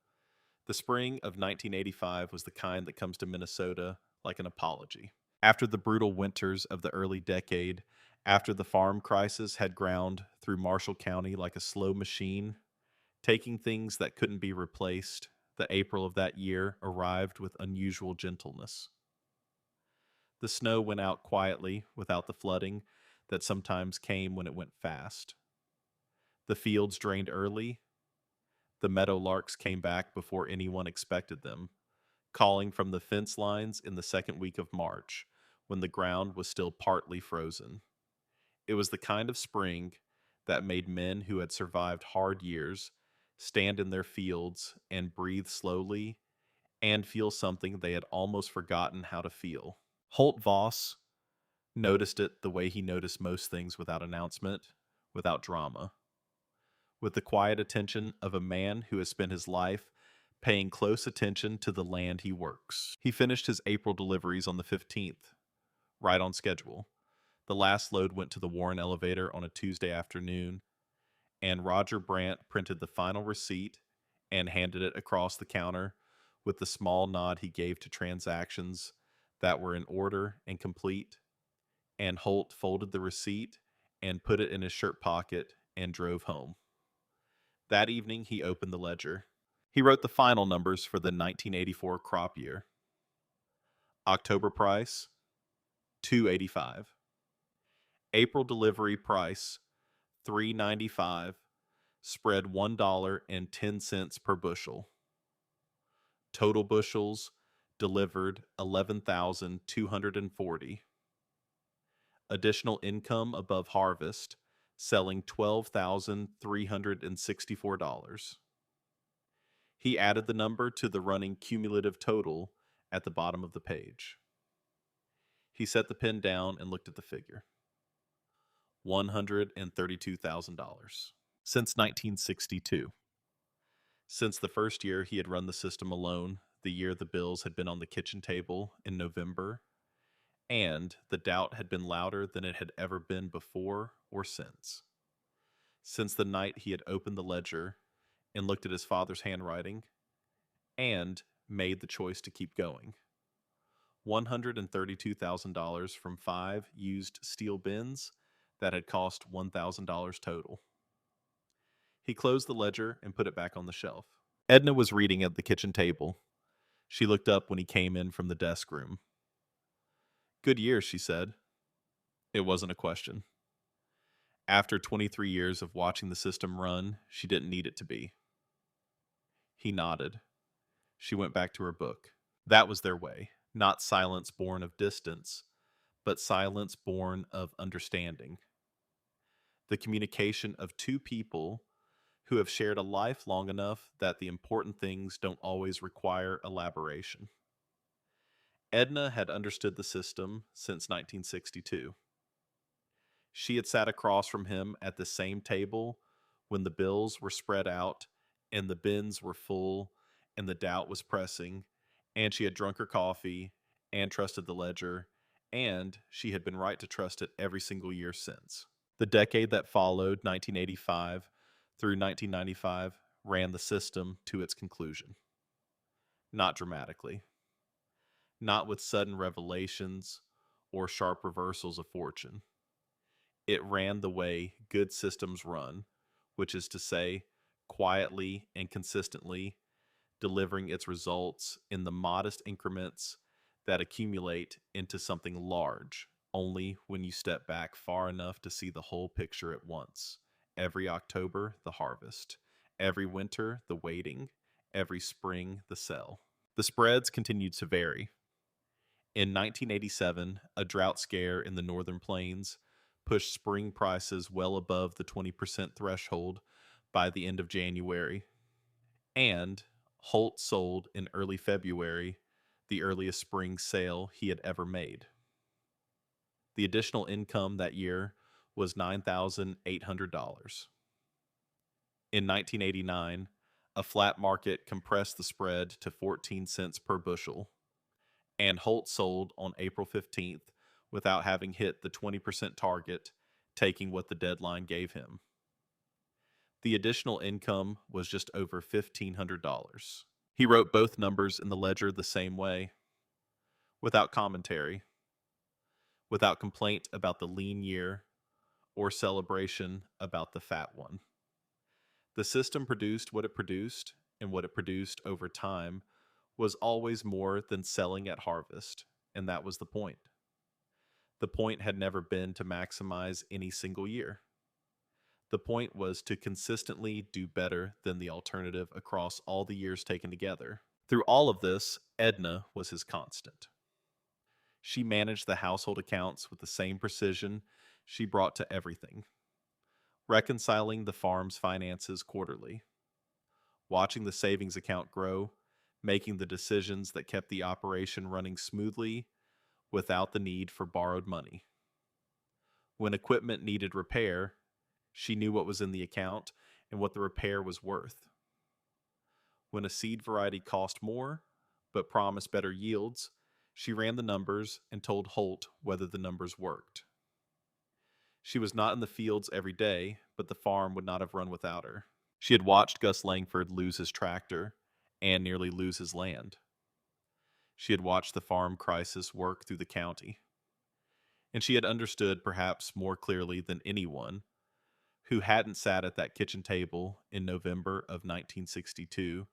The spring of 1985 was the kind that comes to Minnesota like an apology. After the brutal winters of the early decade, after the farm crisis had ground through Marshall County like a slow machine, Taking things that couldn't be replaced, the April of that year arrived with unusual gentleness. The snow went out quietly without the flooding that sometimes came when it went fast. The fields drained early. The meadowlarks came back before anyone expected them, calling from the fence lines in the second week of March, when the ground was still partly frozen. It was the kind of spring that made men who had survived hard years stand in their fields and breathe slowly and feel something they had almost forgotten how to feel. Holt Voss noticed it the way he noticed most things without announcement, without drama, with the quiet attention of a man who has spent his life paying close attention to the land he works. He finished his April deliveries on the 15th, right on schedule. The last load went to the Warren elevator on a Tuesday afternoon, and Roger Brandt printed the final receipt and handed it across the counter with the small nod he gave to transactions that were in order and complete. And Holt folded the receipt and put it in his shirt pocket and drove home. That evening, he opened the ledger. He wrote the final numbers for the 1984 crop year. October price, $2.85. April delivery price, $3.95. Spread $1.10 per bushel. Total bushels delivered 11,240. Additional income above harvest, selling $12,364. He added the number to the running cumulative total at the bottom of the page. He set the pen down and looked at the figure. $132,000. Since 1962. Since the first year he had run the system alone, the year the bills had been on the kitchen table in November, and the doubt had been louder than it had ever been before or since. Since the night he had opened the ledger and looked at his father's handwriting and made the choice to keep going. $132,000 from 5 used steel bins that had cost $1,000 total. He closed the ledger and put it back on the shelf. Edna was reading at the kitchen table. She looked up when he came in from the desk room. "Good year," she said. It wasn't a question. After 23 years of watching the system run, she didn't need it to be. He nodded. She went back to her book. That was their way. Not silence born of distance, but silence born of understanding. The communication of two people who have shared a life long enough that the important things don't always require elaboration. Edna had understood the system since 1962. She had sat across from him at the same table when the bills were spread out and the bins were full and the doubt was pressing, and she had drunk her coffee and trusted the ledger, and she had been right to trust it every single year since. The decade that followed, 1985 through 1995, ran the system to its conclusion. Not dramatically. Not with sudden revelations or sharp reversals of fortune. It ran the way good systems run, which is to say, quietly and consistently, delivering its results in the modest increments that accumulate into something large only when you step back far enough to see the whole picture at once. Every October, the harvest. Every winter, the waiting. Every spring, the sell. The spreads continued to vary. In 1987, a drought scare in the northern plains pushed spring prices well above the 20% threshold by the end of January. And Holt sold in early February, the earliest spring sale he had ever made. The additional income that year was $9,800. In 1989, a flat market compressed the spread to 14 cents per bushel, and Holt sold on April 15th without having hit the 20% target, taking what the deadline gave him. The additional income was just over $1,500. He wrote both numbers in the ledger the same way, without commentary, without complaint about the lean year or celebration about the fat one. The system produced what it produced, and what it produced over time was always more than selling at harvest, and that was the point. The point had never been to maximize any single year. The point was to consistently do better than the alternative across all the years taken together. Through all of this, Edna was his constant. She managed the household accounts with the same precision she brought to everything, reconciling the farm's finances quarterly, watching the savings account grow, making the decisions that kept the operation running smoothly without the need for borrowed money. When equipment needed repair, she knew what was in the account and what the repair was worth. When a seed variety cost more, but promised better yields, she ran the numbers and told Holt whether the numbers worked. She was not in the fields every day, but the farm would not have run without her. She had watched Gus Langford lose his tractor and nearly lose his land. She had watched the farm crisis work through the county. And she had understood, perhaps more clearly than anyone, who hadn't sat at that kitchen table in November of 1962,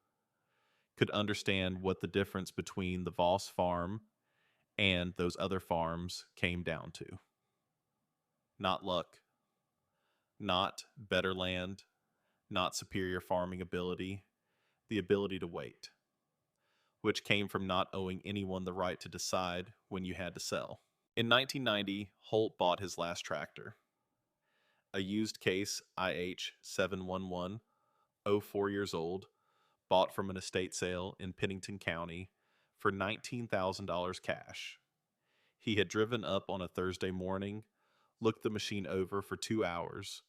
could understand what the difference between the Voss farm and those other farms came down to. Not luck, not better land, not superior farming ability, the ability to wait, which came from not owing anyone the right to decide when you had to sell. In 1990, Holt bought his last tractor, a used case IH 711, 04 years old, bought from an estate sale in Pennington County for $19,000 cash. He had driven up on a Thursday morning, looked the machine over for 2 hours,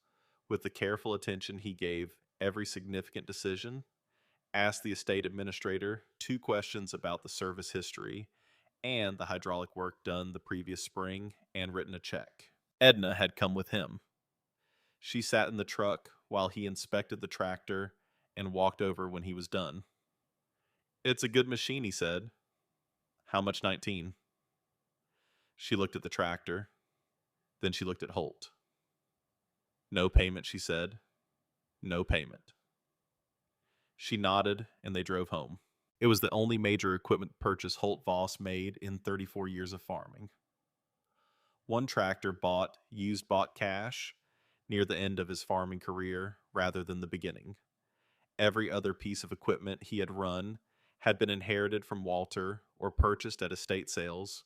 with the careful attention he gave every significant decision, asked the estate administrator 2 questions about the service history and the hydraulic work done the previous spring, and written a check. Edna had come with him. She sat in the truck while he inspected the tractor and walked over when he was done. "It's a good machine," he said. "How much 19?" She looked at the tractor. Then she looked at Holt. "No payment," she said. "No payment." She nodded, and they drove home. It was the only major equipment purchase Holt Voss made in 34 years of farming. One tractor bought cash near the end of his farming career rather than the beginning. Every other piece of equipment he had run had been inherited from Walter or purchased at estate sales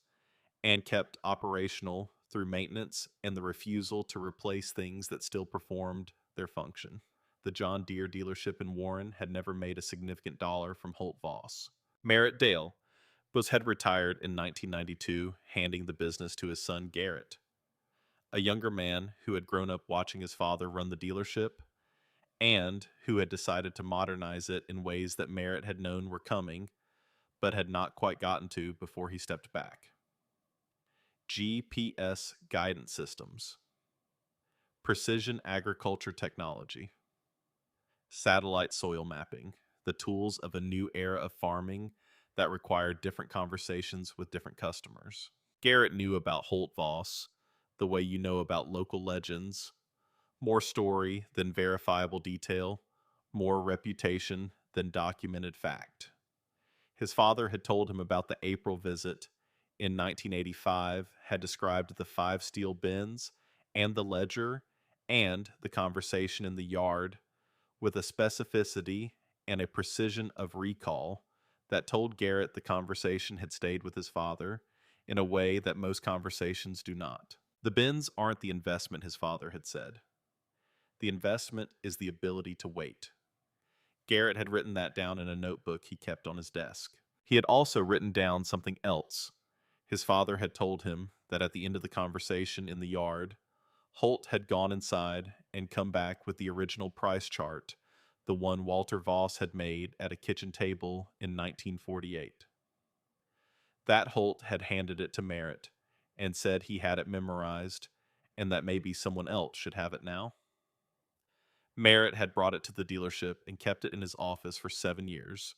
and kept operational through maintenance and the refusal to replace things that still performed their function. The John Deere dealership in Warren had never made a significant dollar from Holt Voss. Merritt Dale had retired in 1992, handing the business to his son Garrett, a younger man who had grown up watching his father run the dealership and who had decided to modernize it in ways that Merritt had known were coming, but had not quite gotten to before he stepped back. GPS guidance systems, precision agriculture technology, satellite soil mapping, the tools of a new era of farming that required different conversations with different customers. Garrett knew about Holt Voss the way you know about local legends: more story than verifiable detail, more reputation than documented fact. His father had told him about the April visit in 1985, had described the 5 steel bins and the ledger and the conversation in the yard with a specificity and a precision of recall that told Garrett the conversation had stayed with his father in a way that most conversations do not. The bins aren't the investment, his father had said. The investment is the ability to wait. Garrett had written that down in a notebook he kept on his desk. He had also written down something else. His father had told him that at the end of the conversation in the yard, Holt had gone inside and come back with the original price chart, the one Walter Voss had made at a kitchen table in 1948. That Holt had handed it to Merritt and said he had it memorized and that maybe someone else should have it now. Merritt had brought it to the dealership and kept it in his office for 7 years,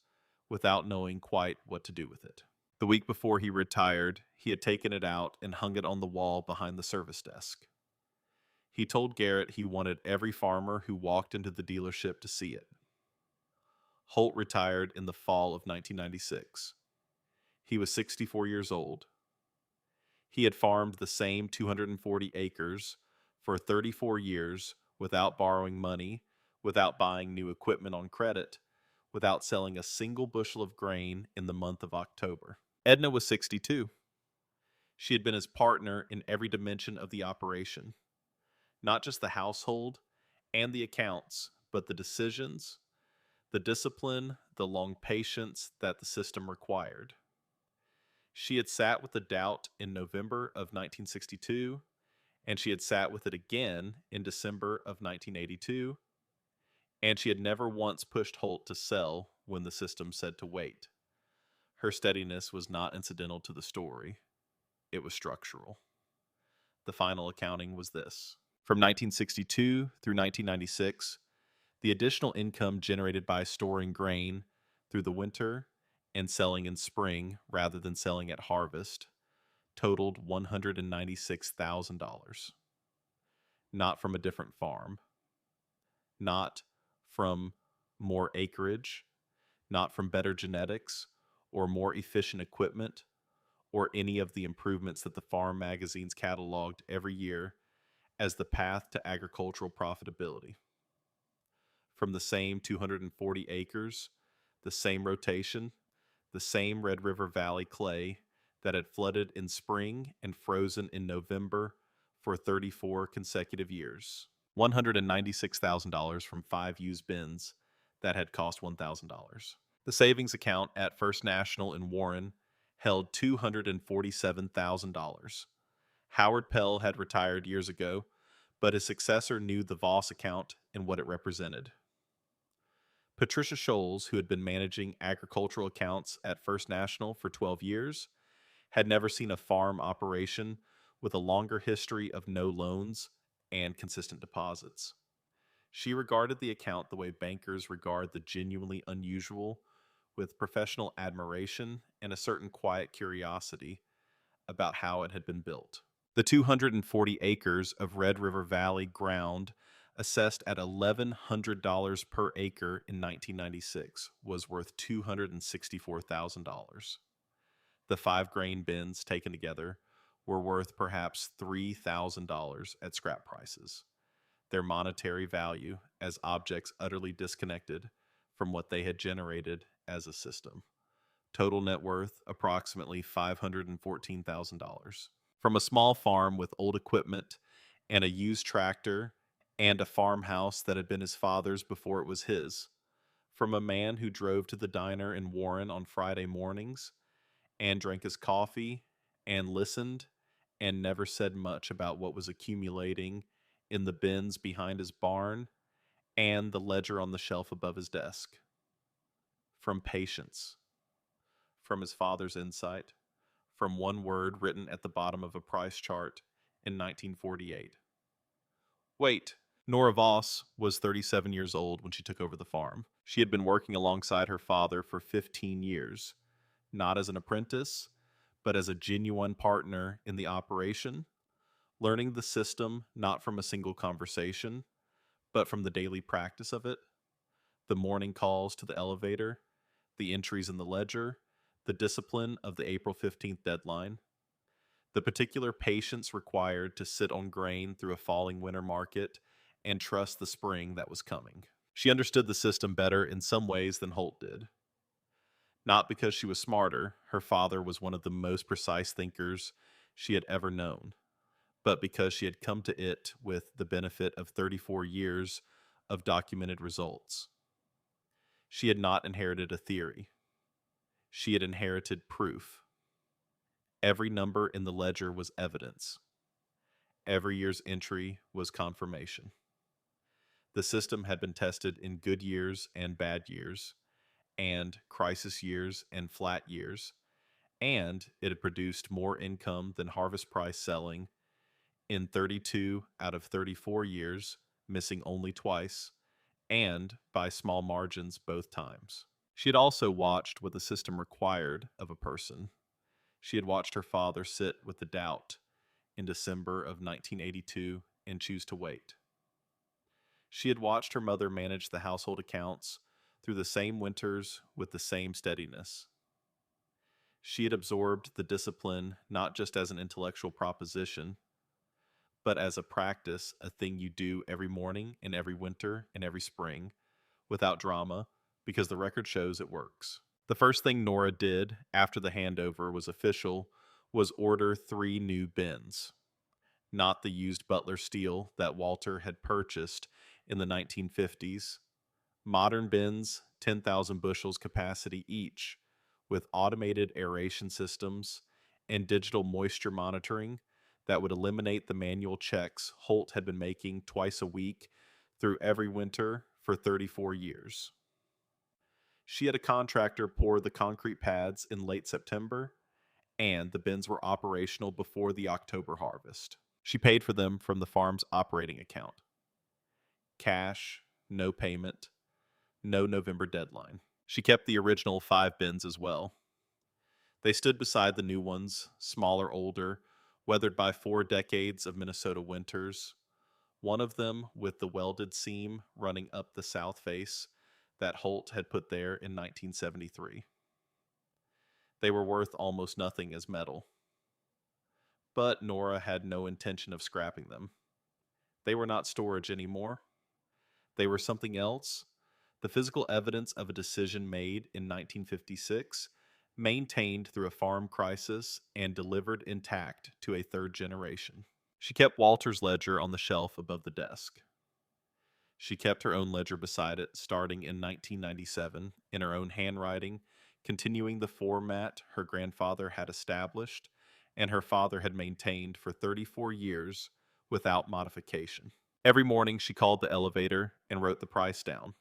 without knowing quite what to do with it. The week before he retired, he had taken it out and hung it on the wall behind the service desk. He told Garrett he wanted every farmer who walked into the dealership to see it. Holt retired in the fall of 1996. He was 64 years old. He had farmed the same 240 acres for 34 years without borrowing money, without buying new equipment on credit, without selling a single bushel of grain in the month of October. Edna was 62. She had been his partner in every dimension of the operation, not just the household and the accounts, but the decisions, the discipline, the long patience that the system required. She had sat with the doubt in November of 1962, and she had sat with it again in December of 1982, and she had never once pushed Holt to sell when the system said to wait. Her steadiness was not incidental to the story, it was structural. The final accounting was this. From 1962 through 1996, the additional income generated by storing grain through the winter and selling in spring rather than selling at harvest totaled $196,000. Not from a different farm, not from more acreage, not from better genetics or more efficient equipment or any of the improvements that the farm magazines cataloged every year as the path to agricultural profitability. From the same 240 acres, the same rotation, the same Red River Valley clay that had flooded in spring and frozen in November for 34 consecutive years. $196,000 from 5 used bins that had cost $1,000. The savings account at First National in Warren held $247,000. Howard Pell had retired years ago, but his successor knew the Voss account and what it represented. Patricia Scholes, who had been managing agricultural accounts at First National for 12 years, had never seen a farm operation with a longer history of no loans and consistent deposits. She regarded the account the way bankers regard the genuinely unusual, with professional admiration and a certain quiet curiosity about how it had been built. The 240 acres of Red River Valley ground, assessed at $1,100 per acre in 1996, was worth $264,000. The 5 grain bins taken together were worth perhaps $3,000 at scrap prices, their monetary value as objects utterly disconnected from what they had generated as a system. Total net worth approximately $514,000. From a small farm with old equipment and a used tractor and a farmhouse that had been his father's before it was his. From a man who drove to the diner in Warren on Friday mornings and drank his coffee and listened and never said much about what was accumulating in the bins behind his barn and the ledger on the shelf above his desk. From patience. From his father's insight. From one word written at the bottom of a price chart in 1948. Wait, Nora Voss was 37 years old when she took over the farm. She had been working alongside her father for 15 years, not as an apprentice, but as a genuine partner in the operation, learning the system not from a single conversation, but from the daily practice of it, the morning calls to the elevator, the entries in the ledger, the discipline of the April 15th deadline, the particular patience required to sit on grain through a falling winter market and trust the spring that was coming. She understood the system better in some ways than Holt did. Not because she was smarter, her father was one of the most precise thinkers she had ever known, but because she had come to it with the benefit of 34 years of documented results. She had not inherited a theory. She had inherited proof. Every number in the ledger was evidence. Every year's entry was confirmation. The system had been tested in good years and bad years, and crisis years and flat years, and it had produced more income than harvest price selling in 32 out of 34 years, missing only twice, and by small margins both times. She had also watched what the system required of a person. She had watched her father sit with the doubt in December of 1982 and choose to wait. She had watched her mother manage the household accounts through the same winters with the same steadiness. She had absorbed the discipline not just as an intellectual proposition, but as a practice, a thing you do every morning and every winter and every spring without drama, because the record shows it works. The first thing Nora did after the handover was official was order 3 new bins, not the used Butler steel that Walter had purchased in the 1950s. Modern bins, 10,000 bushels capacity each, with automated aeration systems and digital moisture monitoring that would eliminate the manual checks Holt had been making twice a week through every winter for 34 years. She had a contractor pour the concrete pads in late September, and the bins were operational before the October harvest. She paid for them from the farm's operating account. Cash, no payment, no November deadline. She kept the original 5 bins as well. They stood beside the new ones, smaller, older, weathered by 4 decades of Minnesota winters. One of them with the welded seam running up the south face that Holt had put there in 1973. They were worth almost nothing as metal. But Nora had no intention of scrapping them. They were not storage anymore. They were something else, the physical evidence of a decision made in 1956, maintained through a farm crisis, and delivered intact to a third generation. She kept Walter's ledger on the shelf above the desk. She kept her own ledger beside it, starting in 1997, in her own handwriting, continuing the format her grandfather had established and her father had maintained for 34 years without modification. Every morning she called the elevator and wrote the price down.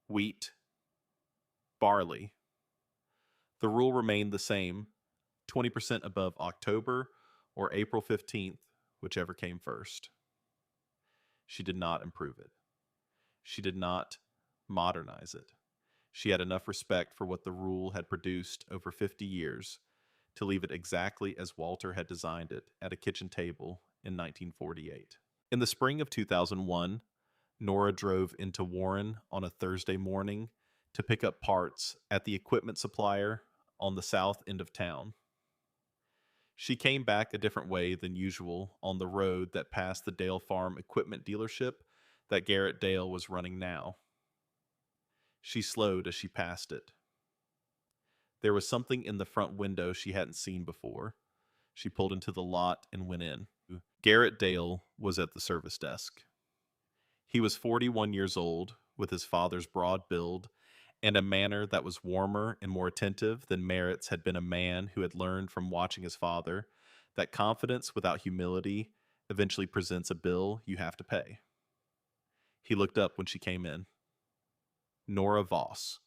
Wheat, barley. The rule remained the same, 20% above October or April 15th, whichever came first. She did not improve it. She did not modernize it. She had enough respect for what the rule had produced over 50 years to leave it exactly as Walter had designed it at a kitchen table in 1948. In the spring of 2001, Nora drove into Warren on a Thursday morning to pick up parts at the equipment supplier on the south end of town. She came back a different way than usual on the road that passed the Dale Farm equipment dealership that Garrett Dale was running now. She slowed as she passed it. There was something in the front window she hadn't seen before. She pulled into the lot and went in. Garrett Dale was at the service desk. He was 41 years old, with his father's broad build and a manner that was warmer and more attentive than Merritt's had been, a man who had learned from watching his father that confidence without humility eventually presents a bill you have to pay. He looked up when she came in. Nora Voss.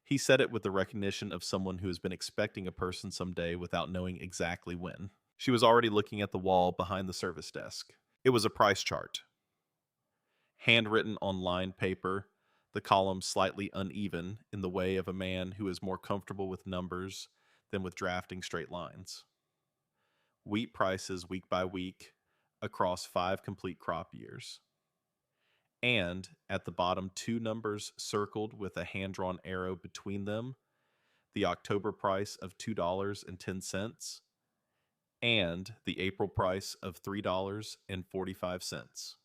He said it with the recognition of someone who has been expecting a person someday without knowing exactly when. She was already looking at the wall behind the service desk. It was a price chart. Handwritten on lined paper, the columns slightly uneven in the way of a man who is more comfortable with numbers than with drafting straight lines. Wheat prices week by week across 5 complete crop years. And at the bottom, 2 numbers circled with a hand-drawn arrow between them, the October price of $2.10 and the April price of $3.45.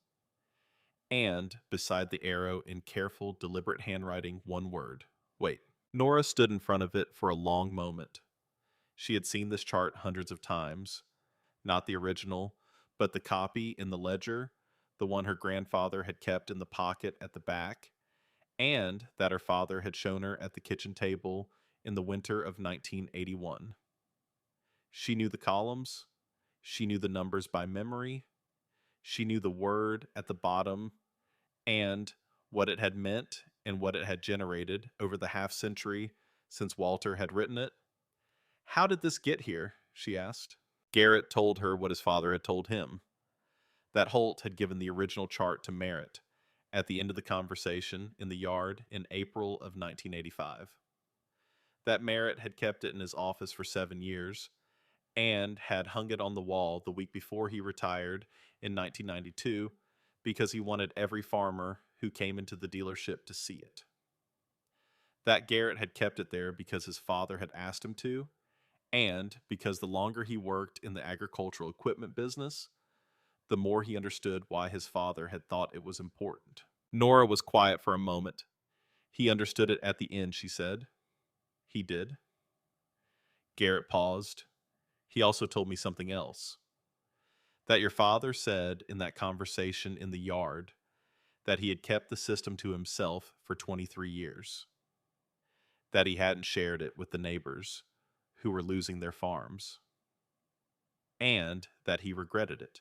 And beside the arrow in careful, deliberate handwriting, one word: wait. Nora stood in front of it for a long moment. She had seen this chart hundreds of times, not the original, but the copy in the ledger, the one her grandfather had kept in the pocket at the back, and that her father had shown her at the kitchen table in the winter of 1981. She knew the columns. She knew the numbers by memory. She knew the word at the bottom and what it had meant and what it had generated over the half century since Walter had written it. How did this get here? She asked. Garrett told her what his father had told him, that Holt had given the original chart to Merritt at the end of the conversation in the yard in April of 1985. That Merritt had kept it in his office for 7 years, and had hung it on the wall the week before he retired in 1992 because he wanted every farmer who came into the dealership to see it. That Garrett had kept it there because his father had asked him to, and because the longer he worked in the agricultural equipment business, the more he understood why his father had thought it was important. Nora was quiet for a moment. He understood it at the end, she said. He did. Garrett paused. He also told me something else. That your father said in that conversation in the yard that he had kept the system to himself for 23 years. That he hadn't shared it with the neighbors who were losing their farms. And that he regretted it.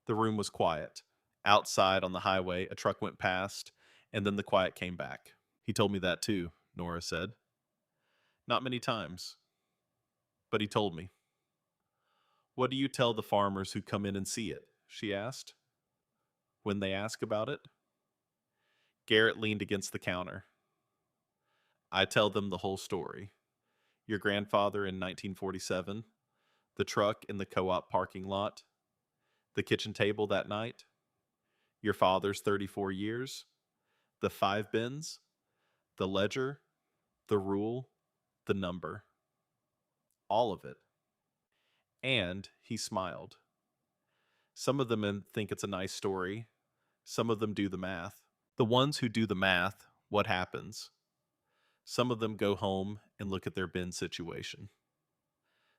The room was quiet. Outside on the highway, a truck went past, and then the quiet came back. He told me that too, Nora said. Not many times, but he told me. What do you tell the farmers who come in and see it? She asked. When they ask about it? Garrett leaned against the counter. I tell them the whole story. Your grandfather in 1947, the truck in the co-op parking lot, the kitchen table that night, your father's 34 years, the 5 bins, the ledger, the rule, the number. All of it. And he smiled. Some of them think it's a nice story. Some of them do the math. The ones who do the math, what happens? Some of them go home and look at their bin situation.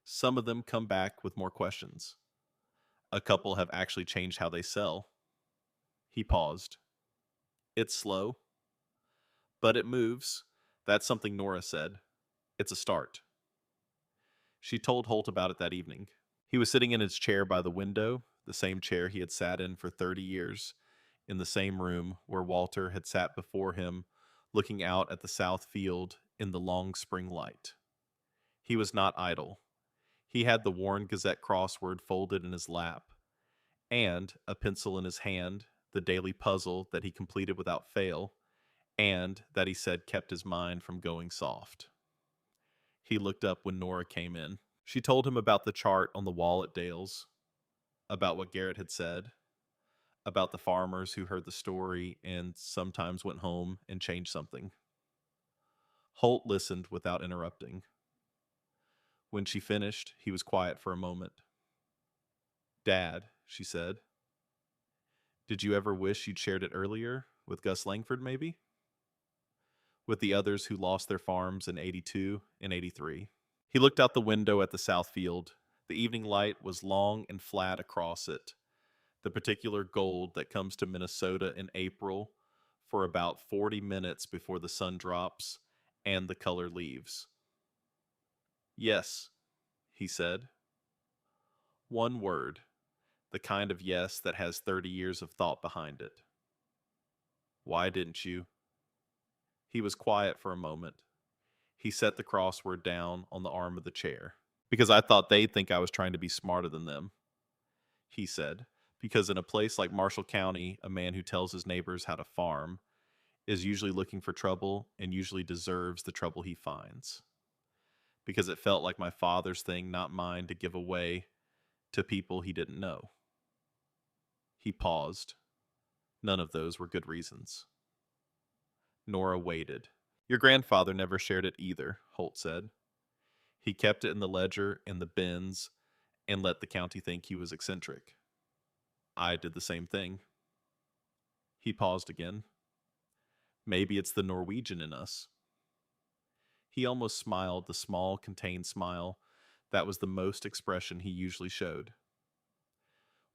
Some of them come back with more questions. A couple have actually changed how they sell. He paused. It's slow, but it moves. That's something Nora said. It's a start. She told Holt about it that evening. He was sitting in his chair by the window, the same chair he had sat in for 30 years, in the same room where Walter had sat before him, looking out at the south field in the long spring light. He was not idle. He had the Warren Gazette crossword folded in his lap, and a pencil in his hand, the daily puzzle that he completed without fail, and that he said kept his mind from going soft. He looked up when Nora came in. She told him about the chart on the wall at Dale's, about what Garrett had said, about the farmers who heard the story and sometimes went home and changed something. Holt listened without interrupting. When she finished, he was quiet for a moment. Dad, she said, did you ever wish you'd shared it earlier, with Gus Langford maybe? With the others who lost their farms in 82 and 83. He looked out the window at the south field. The evening light was long and flat across it, the particular gold that comes to Minnesota in April for about 40 minutes before the sun drops and the color leaves. Yes, he said. One word, the kind of yes that has 30 years of thought behind it. Why didn't you? He was quiet for a moment. He set the crossword down on the arm of the chair. Because I thought they'd think I was trying to be smarter than them, he said. Because in a place like Marshall County, a man who tells his neighbors how to farm is usually looking for trouble and usually deserves the trouble he finds. Because it felt like my father's thing, not mine, to give away to people he didn't know. He paused. None of those were good reasons. Nora waited. Your grandfather never shared it either, Holt said. He kept it in the ledger and the bins and let the county think he was eccentric. I did the same thing. He paused again. Maybe it's the Norwegian in us. He almost smiled, the small, contained smile that was the most expression he usually showed.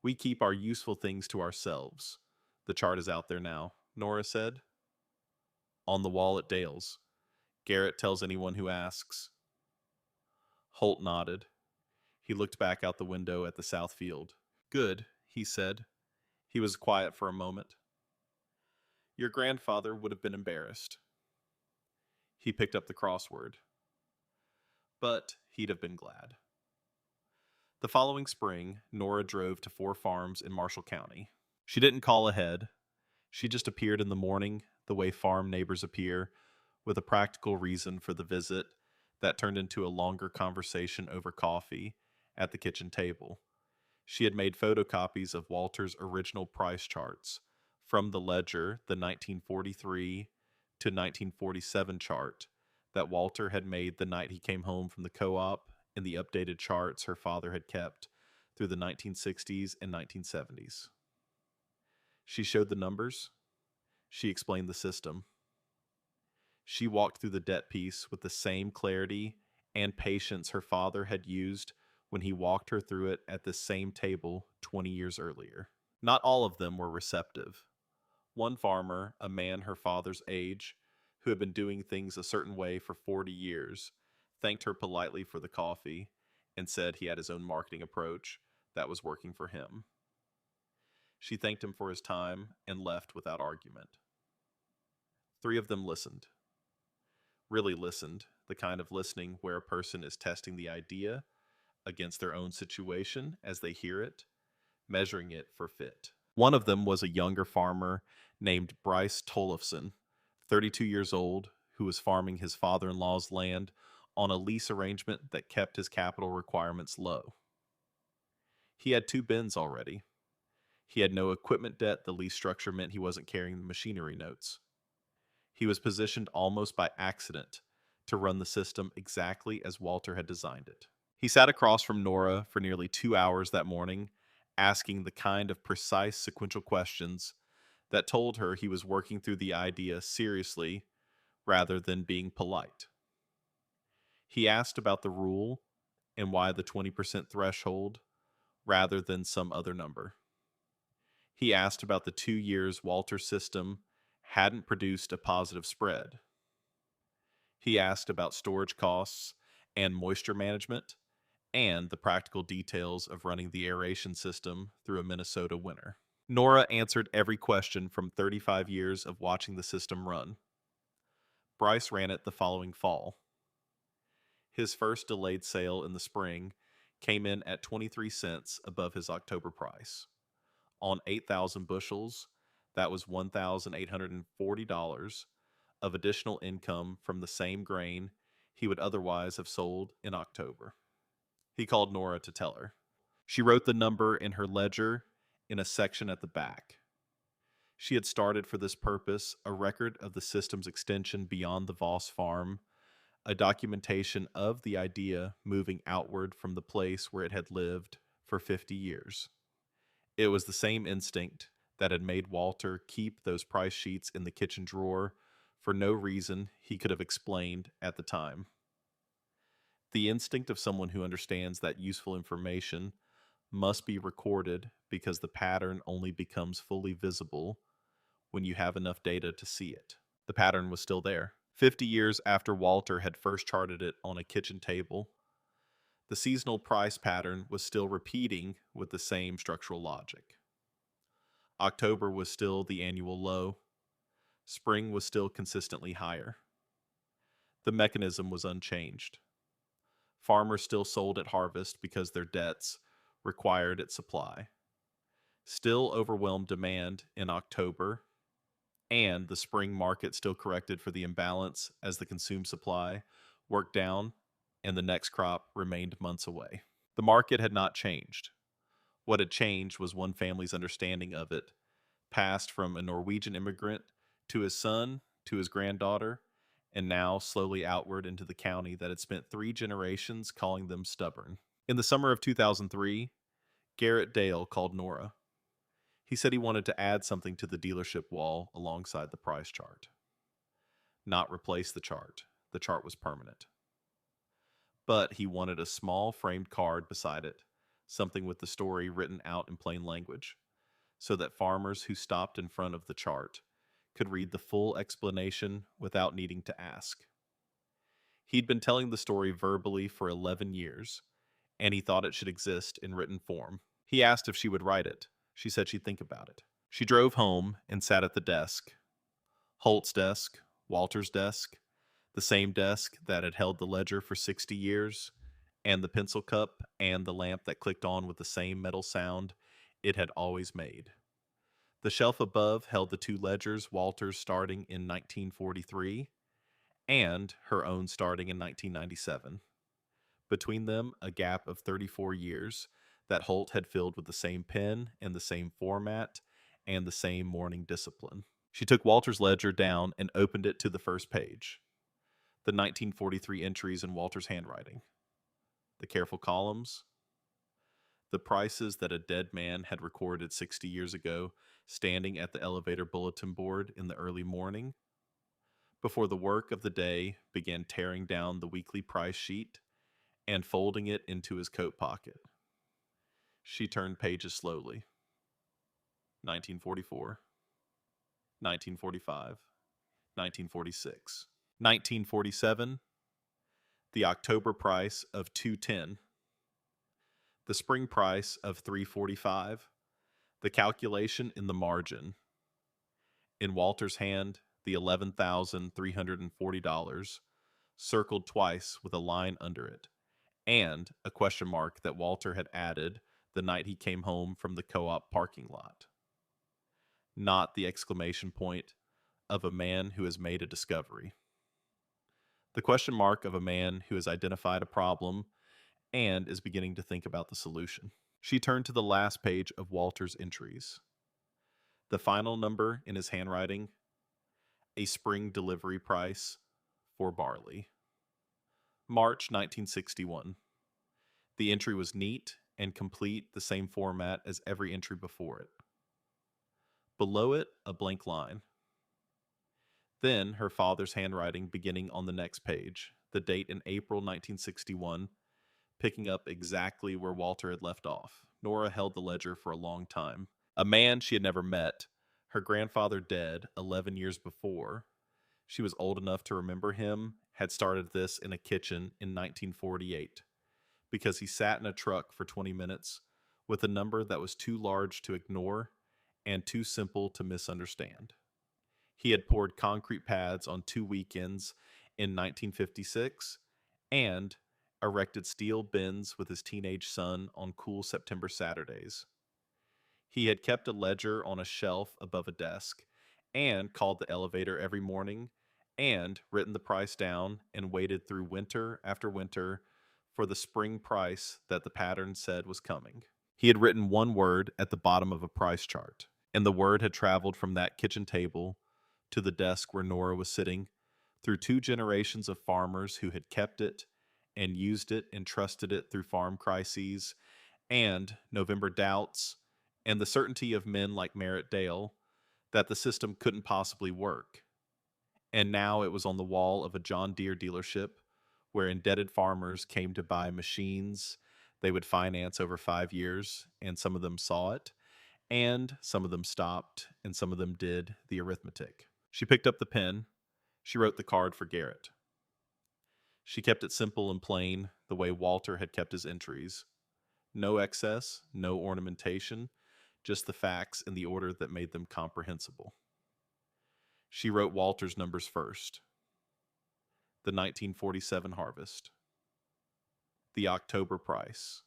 We keep our useful things to ourselves. The chart is out there now, Nora said. On the wall at Dale's. Garrett tells anyone who asks. Holt nodded. He looked back out the window at the south field. Good, he said. He was quiet for a moment. Your grandfather would have been embarrassed. He picked up the crossword. But he'd have been glad. The following spring, Nora drove to 4 farms in Marshall County. She didn't call ahead. She just appeared in the morning, the way farm neighbors appear, with a practical reason for the visit That turned into a longer conversation over coffee at the kitchen table. She had made photocopies of Walter's original price charts from the ledger, the 1943 to 1947 chart that Walter had made the night he came home from the co op, and the updated charts her father had kept through the 1960s and 1970s. She showed the numbers. She explained the system. She walked through the debt piece with the same clarity and patience her father had used when he walked her through it at this same table 20 years earlier. Not all of them were receptive. One farmer, a man her father's age, who had been doing things a certain way for 40 years, thanked her politely for the coffee and said he had his own marketing approach that was working for him. She thanked him for his time and left without argument. Three of them listened. Really listened, the kind of listening where a person is testing the idea against their own situation as they hear it, measuring it for fit. One of them was a younger farmer named Bryce Tollefson, 32 years old, who was farming his father-in-law's land on a lease arrangement that kept his capital requirements low. He had 2 bins already. He had no equipment debt. The lease structure meant he wasn't carrying the machinery notes. He was positioned almost by accident to run the system exactly as Walter had designed it. He sat across from Nora for nearly 2 hours that morning, asking the kind of precise sequential questions that told her he was working through the idea seriously rather than being polite. He asked about the rule and why the 20% threshold rather than some other number. He asked about the 2 years Walter's system hadn't produced a positive spread. He asked about storage costs and moisture management and the practical details of running the aeration system through a Minnesota winter. Nora answered every question from 35 years of watching the system run. Bryce ran it the following fall. His first delayed sale in the spring came in at 23 cents above his October price. On 8,000 bushels, that was $1,840 of additional income from the same grain he would otherwise have sold in October. He called Nora to tell her. She wrote the number in her ledger in a section at the back. She had started for this purpose a record of the system's extension beyond the Voss farm, a documentation of the idea moving outward from the place where it had lived for 50 years. It was the same instinct that had made Walter keep those price sheets in the kitchen drawer for no reason he could have explained at the time. The instinct of someone who understands that useful information must be recorded because the pattern only becomes fully visible when you have enough data to see it. The pattern was still there. 50 years after Walter had first charted it on a kitchen table, the seasonal price pattern was still repeating with the same structural logic. October was still the annual low. Spring was still consistently higher. The mechanism was unchanged. Farmers still sold at harvest because their debts required its supply. Still overwhelmed demand in October, and the spring market still corrected for the imbalance as the consumed supply worked down and the next crop remained months away. The market had not changed. What had changed was one family's understanding of it, passed from a Norwegian immigrant to his son, to his granddaughter, and now slowly outward into the county that had spent 3 generations calling them stubborn. In the summer of 2003, Garrett Dale called Nora. He said he wanted to add something to the dealership wall alongside the price chart. Not replace the chart. The chart was permanent. But he wanted a small framed card beside it, something with the story written out in plain language, so that farmers who stopped in front of the chart could read the full explanation without needing to ask. He'd been telling the story verbally for 11 years, and he thought it should exist in written form. He asked if she would write it. She said she'd think about it. She drove home and sat at the desk. Holt's desk, Walter's desk, the same desk that had held the ledger for 60 years, and the pencil cup and the lamp that clicked on with the same metal sound it had always made. The shelf above held the 2 ledgers Walter's starting in 1943, and her own starting in 1997. Between them, a gap of 34 years that Holt had filled with the same pen and the same format and the same morning discipline. She took Walter's ledger down and opened it to the first page. The 1943 entries in Walter's handwriting. The careful columns. The prices that a dead man had recorded 60 years ago, standing at the elevator bulletin board in the early morning, before the work of the day began tearing down the weekly price sheet and folding it into his coat pocket. She turned pages slowly. 1944, 1945, 1946, 1947, the October price of 210, the spring price of 345, the calculation in the margin. In Walter's hand, the $11,340, circled twice with a line under it, and a question mark that Walter had added the night he came home from the co-op parking lot. Not the exclamation point of a man who has made a discovery. The question mark of a man who has identified a problem and is beginning to think about the solution. She turned to the last page of Walter's entries. The final number in his handwriting, a spring delivery price for barley. March 1961. The entry was neat and complete, the same format as every entry before it. Below it, a blank line. Then her father's handwriting beginning on the next page, the date in April 1961, picking up exactly where Walter had left off. Nora held the ledger for a long time. A man she had never met, her grandfather dead 11 years before. She was old enough to remember him, had started this in a kitchen in 1948, because he sat in a truck for 20 minutes with a number that was too large to ignore and too simple to misunderstand. He had poured concrete pads on 2 weekends in 1956 and erected steel bins with his teenage son on cool September Saturdays. He had kept a ledger on a shelf above a desk and called the elevator every morning and written the price down and waited through winter after winter for the spring price that the pattern said was coming. He had written one word at the bottom of a price chart, and the word had traveled from that kitchen table to the desk where Nora was sitting through 2 generations of farmers who had kept it and used it and trusted it through farm crises and November doubts and the certainty of men like Merritt Dale that the system couldn't possibly work. And now it was on the wall of a John Deere dealership where indebted farmers came to buy machines they would finance over 5 years, and some of them saw it, and some of them stopped, and some of them did the arithmetic. She picked up the pen. She wrote the card for Garrett. She kept it simple and plain, the way Walter had kept his entries. No excess, no ornamentation, just the facts in the order that made them comprehensible. She wrote Walter's numbers first. The 1947 harvest. The October price.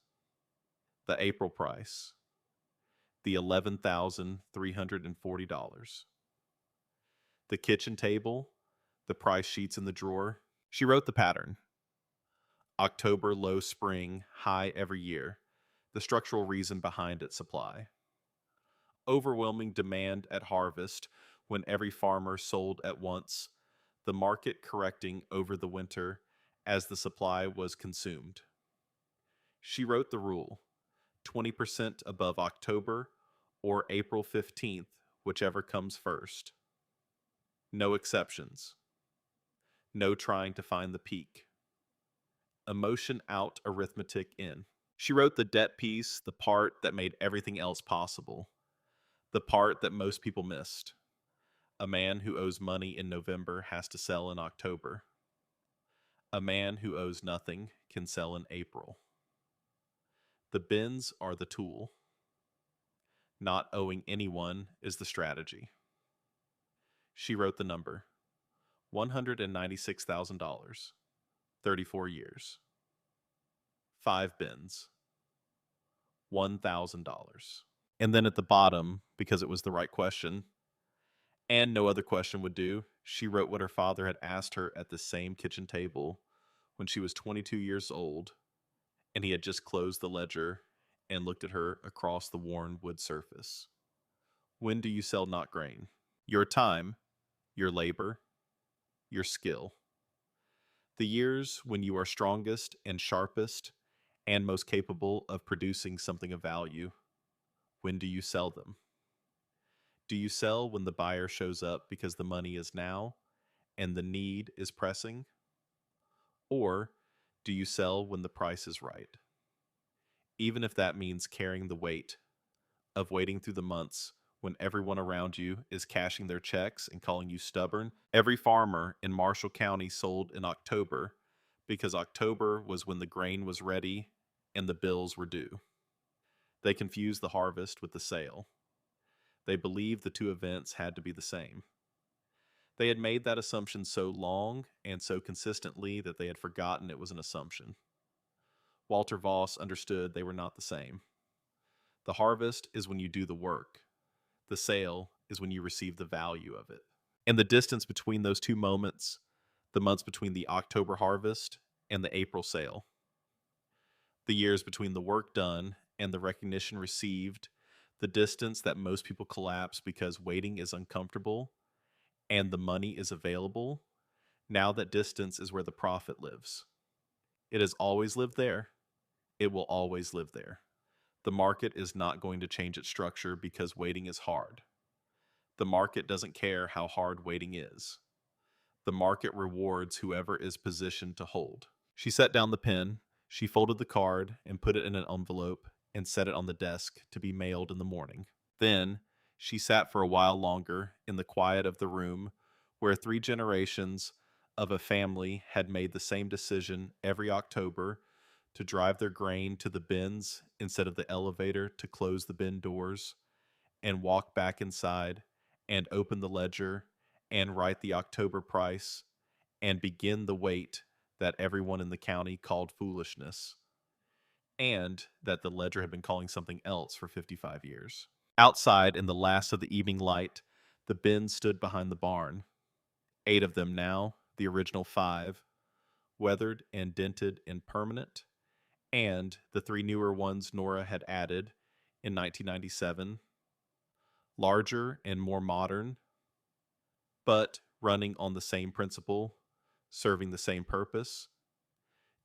The April price. The $11,340. The kitchen table. The price sheets in the drawer. She wrote the pattern. October low spring, high every year. The structural reason behind its supply. Overwhelming demand at harvest when every farmer sold at once, the market correcting over the winter as the supply was consumed. She wrote the rule, 20% above October or April 15th, whichever comes first. No exceptions. No trying to find the peak. Emotion out, arithmetic in. She wrote the debt piece, the part that made everything else possible. The part that most people missed. A man who owes money in November has to sell in October. A man who owes nothing can sell in April. The bins are the tool. Not owing anyone is the strategy. She wrote the number. $196,000. 34 years. 5 bins. $1,000. And then at the bottom, because it was the right question, and no other question would do, She wrote what her father had asked her at the same kitchen table when she was 22 years old, and he had just closed the ledger and looked at her across the worn wood surface. When do you sell not grain? Your time, your labor, your skill. The years when you are strongest and sharpest and most capable of producing something of value. When do you sell them? Do you sell when the buyer shows up because the money is now and the need is pressing? Or do you sell when the price is right? Even if that means carrying the weight of waiting through the months when everyone around you is cashing their checks and calling you stubborn. Every farmer in Marshall County sold in October because October was when the grain was ready and the bills were due. They confused the harvest with the sale. They believed the two events had to be the same. They had made that assumption so long and so consistently that they had forgotten it was an assumption. Walter Voss understood they were not the same. The harvest is when you do the work. The sale is when you receive the value of it. And the distance between those two moments, the months between the October harvest and the April sale, the years between the work done and the recognition received, the distance that most people collapse because waiting is uncomfortable and the money is available, now that distance is where the profit lives. It has always lived there. It will always live there. The market is not going to change its structure because waiting is hard. The market doesn't care how hard waiting is. The market rewards whoever is positioned to hold. She set down the pen, she folded the card and put it in an envelope and set it on the desk to be mailed in the morning. Then she sat for a while longer in the quiet of the room where 3 generations of a family had made the same decision every October to drive their grain to the bins instead of the elevator to close the bin doors and walk back inside and open the ledger and write the October price and begin the wait that everyone in the county called foolishness, and that the ledger had been calling something else for 55 years. Outside, in the last of the evening light, the bins stood behind the barn. 8 of them now, the original 5, weathered and dented and permanent, and the 3 newer ones Nora had added in 1997, larger and more modern, but running on the same principle, serving the same purpose,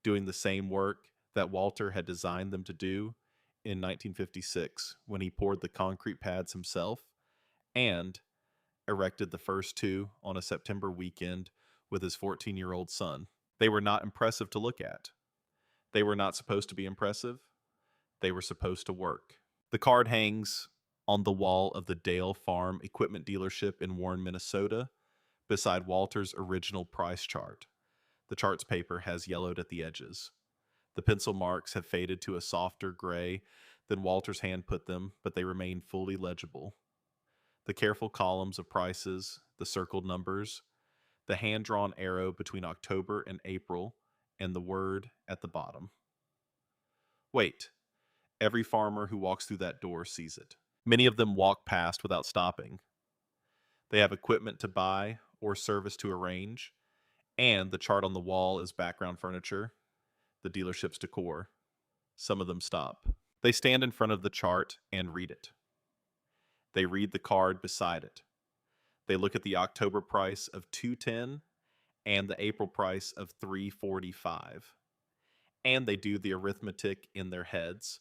doing the same work that Walter had designed them to do in 1956 when he poured the concrete pads himself and erected the first 2 on a September weekend with his 14-year-old son. They were not impressive to look at. They were not supposed to be impressive. They were supposed to work. The card hangs on the wall of the Dale Farm Equipment Dealership in Warren, Minnesota, beside Walter's original price chart. The chart's paper has yellowed at the edges. The pencil marks have faded to a softer gray than Walter's hand put them, but they remain fully legible. The careful columns of prices, the circled numbers, the hand-drawn arrow between October and April, and the word at the bottom. Wait. Every farmer who walks through that door sees it. Many of them walk past without stopping. They have equipment to buy or service to arrange, and the chart on the wall is background furniture, the dealership's decor. Some of them stop. They stand in front of the chart and read it. They read the card beside it. They look at the October price of $2.10 and the April price of $3.45. And they do the arithmetic in their heads,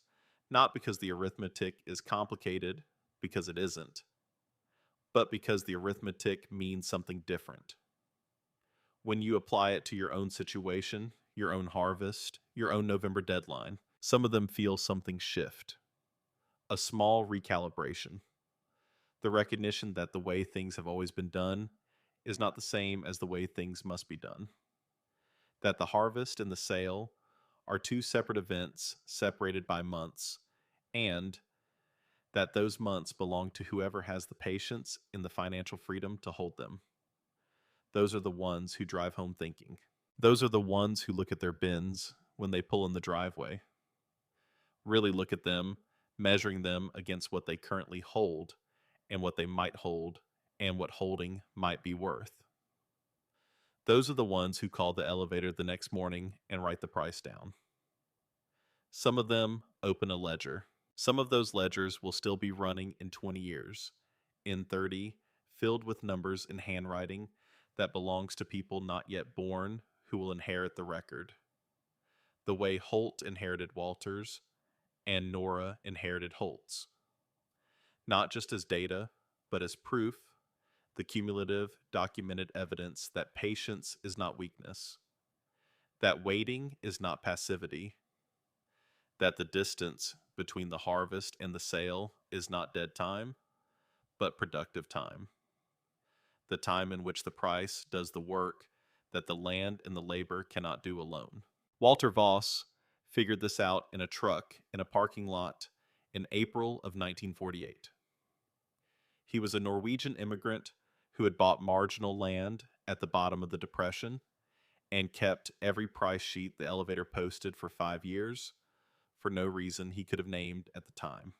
not because the arithmetic is complicated, because it isn't, but because the arithmetic means something different. When you apply it to your own situation, your own harvest, your own November deadline, some of them feel something shift. A small recalibration. The recognition that the way things have always been done is not the same as the way things must be done. That the harvest and the sale are 2 separate events separated by months, and that those months belong to whoever has the patience and the financial freedom to hold them. Those are the ones who drive home thinking. Those are the ones who look at their bins when they pull in the driveway. Really look at them, measuring them against what they currently hold and what they might hold and what holding might be worth. Those are the ones who call the elevator the next morning and write the price down. Some of them open a ledger. Some of those ledgers will still be running in 20 years, in 30, filled with numbers in handwriting that belongs to people not yet born who will inherit the record. The way Holt inherited Walters and Nora inherited Holt's. Not just as data, but as proof, the cumulative, documented evidence that patience is not weakness, that waiting is not passivity, that the distance between the harvest and the sale is not dead time, but productive time, the time in which the price does the work that the land and the labor cannot do alone. Walter Voss figured this out in a truck in a parking lot in April of 1948. He was a Norwegian immigrant who had bought marginal land at the bottom of the Depression and kept every price sheet the elevator posted for 5 years for no reason he could have named at the time.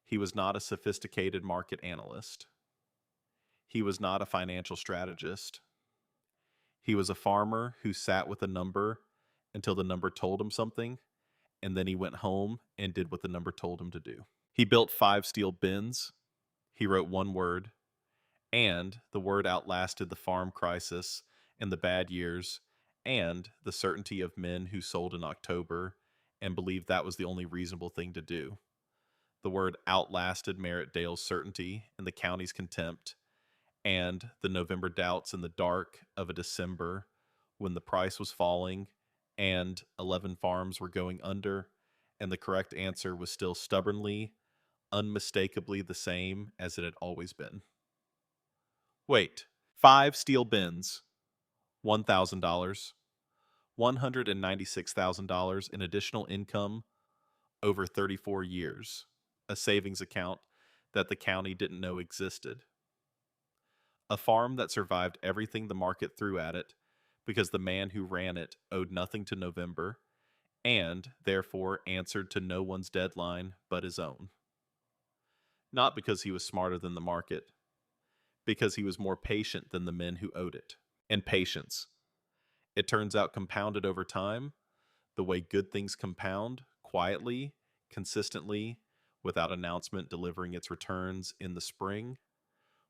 He was not a sophisticated market analyst. He was not a financial strategist. He was a farmer who sat with a number until the number told him something, and then he went home and did what the number told him to do. He built 5 steel bins. He wrote one word, and the word outlasted the farm crisis and the bad years and the certainty of men who sold in October and believed that was the only reasonable thing to do. The word outlasted Merritt Dale's certainty and the county's contempt and the November doubts in the dark of a December when the price was falling and 11 farms were going under, and the correct answer was still stubbornly, unmistakably the same as it had always been. Wait, 5 steel bins, $1,000, $196,000 in additional income over 34 years, a savings account that the county didn't know existed. A farm that survived everything the market threw at it because the man who ran it owed nothing to November and, therefore, answered to no one's deadline but his own. Not because he was smarter than the market, because he was more patient than the men who owed it. And patience, it turns out, compounded over time, the way good things compound, quietly, consistently, without announcement delivering its returns in the spring,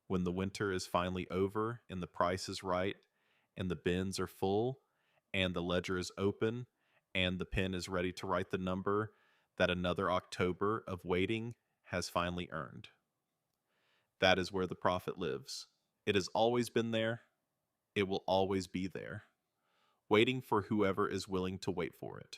when the winter is finally over and the price is right and the bins are full and the ledger is open and the pen is ready to write the number that another October of waiting has finally earned. That is where the profit lives. It has always been there. It will always be there, waiting for whoever is willing to wait for it.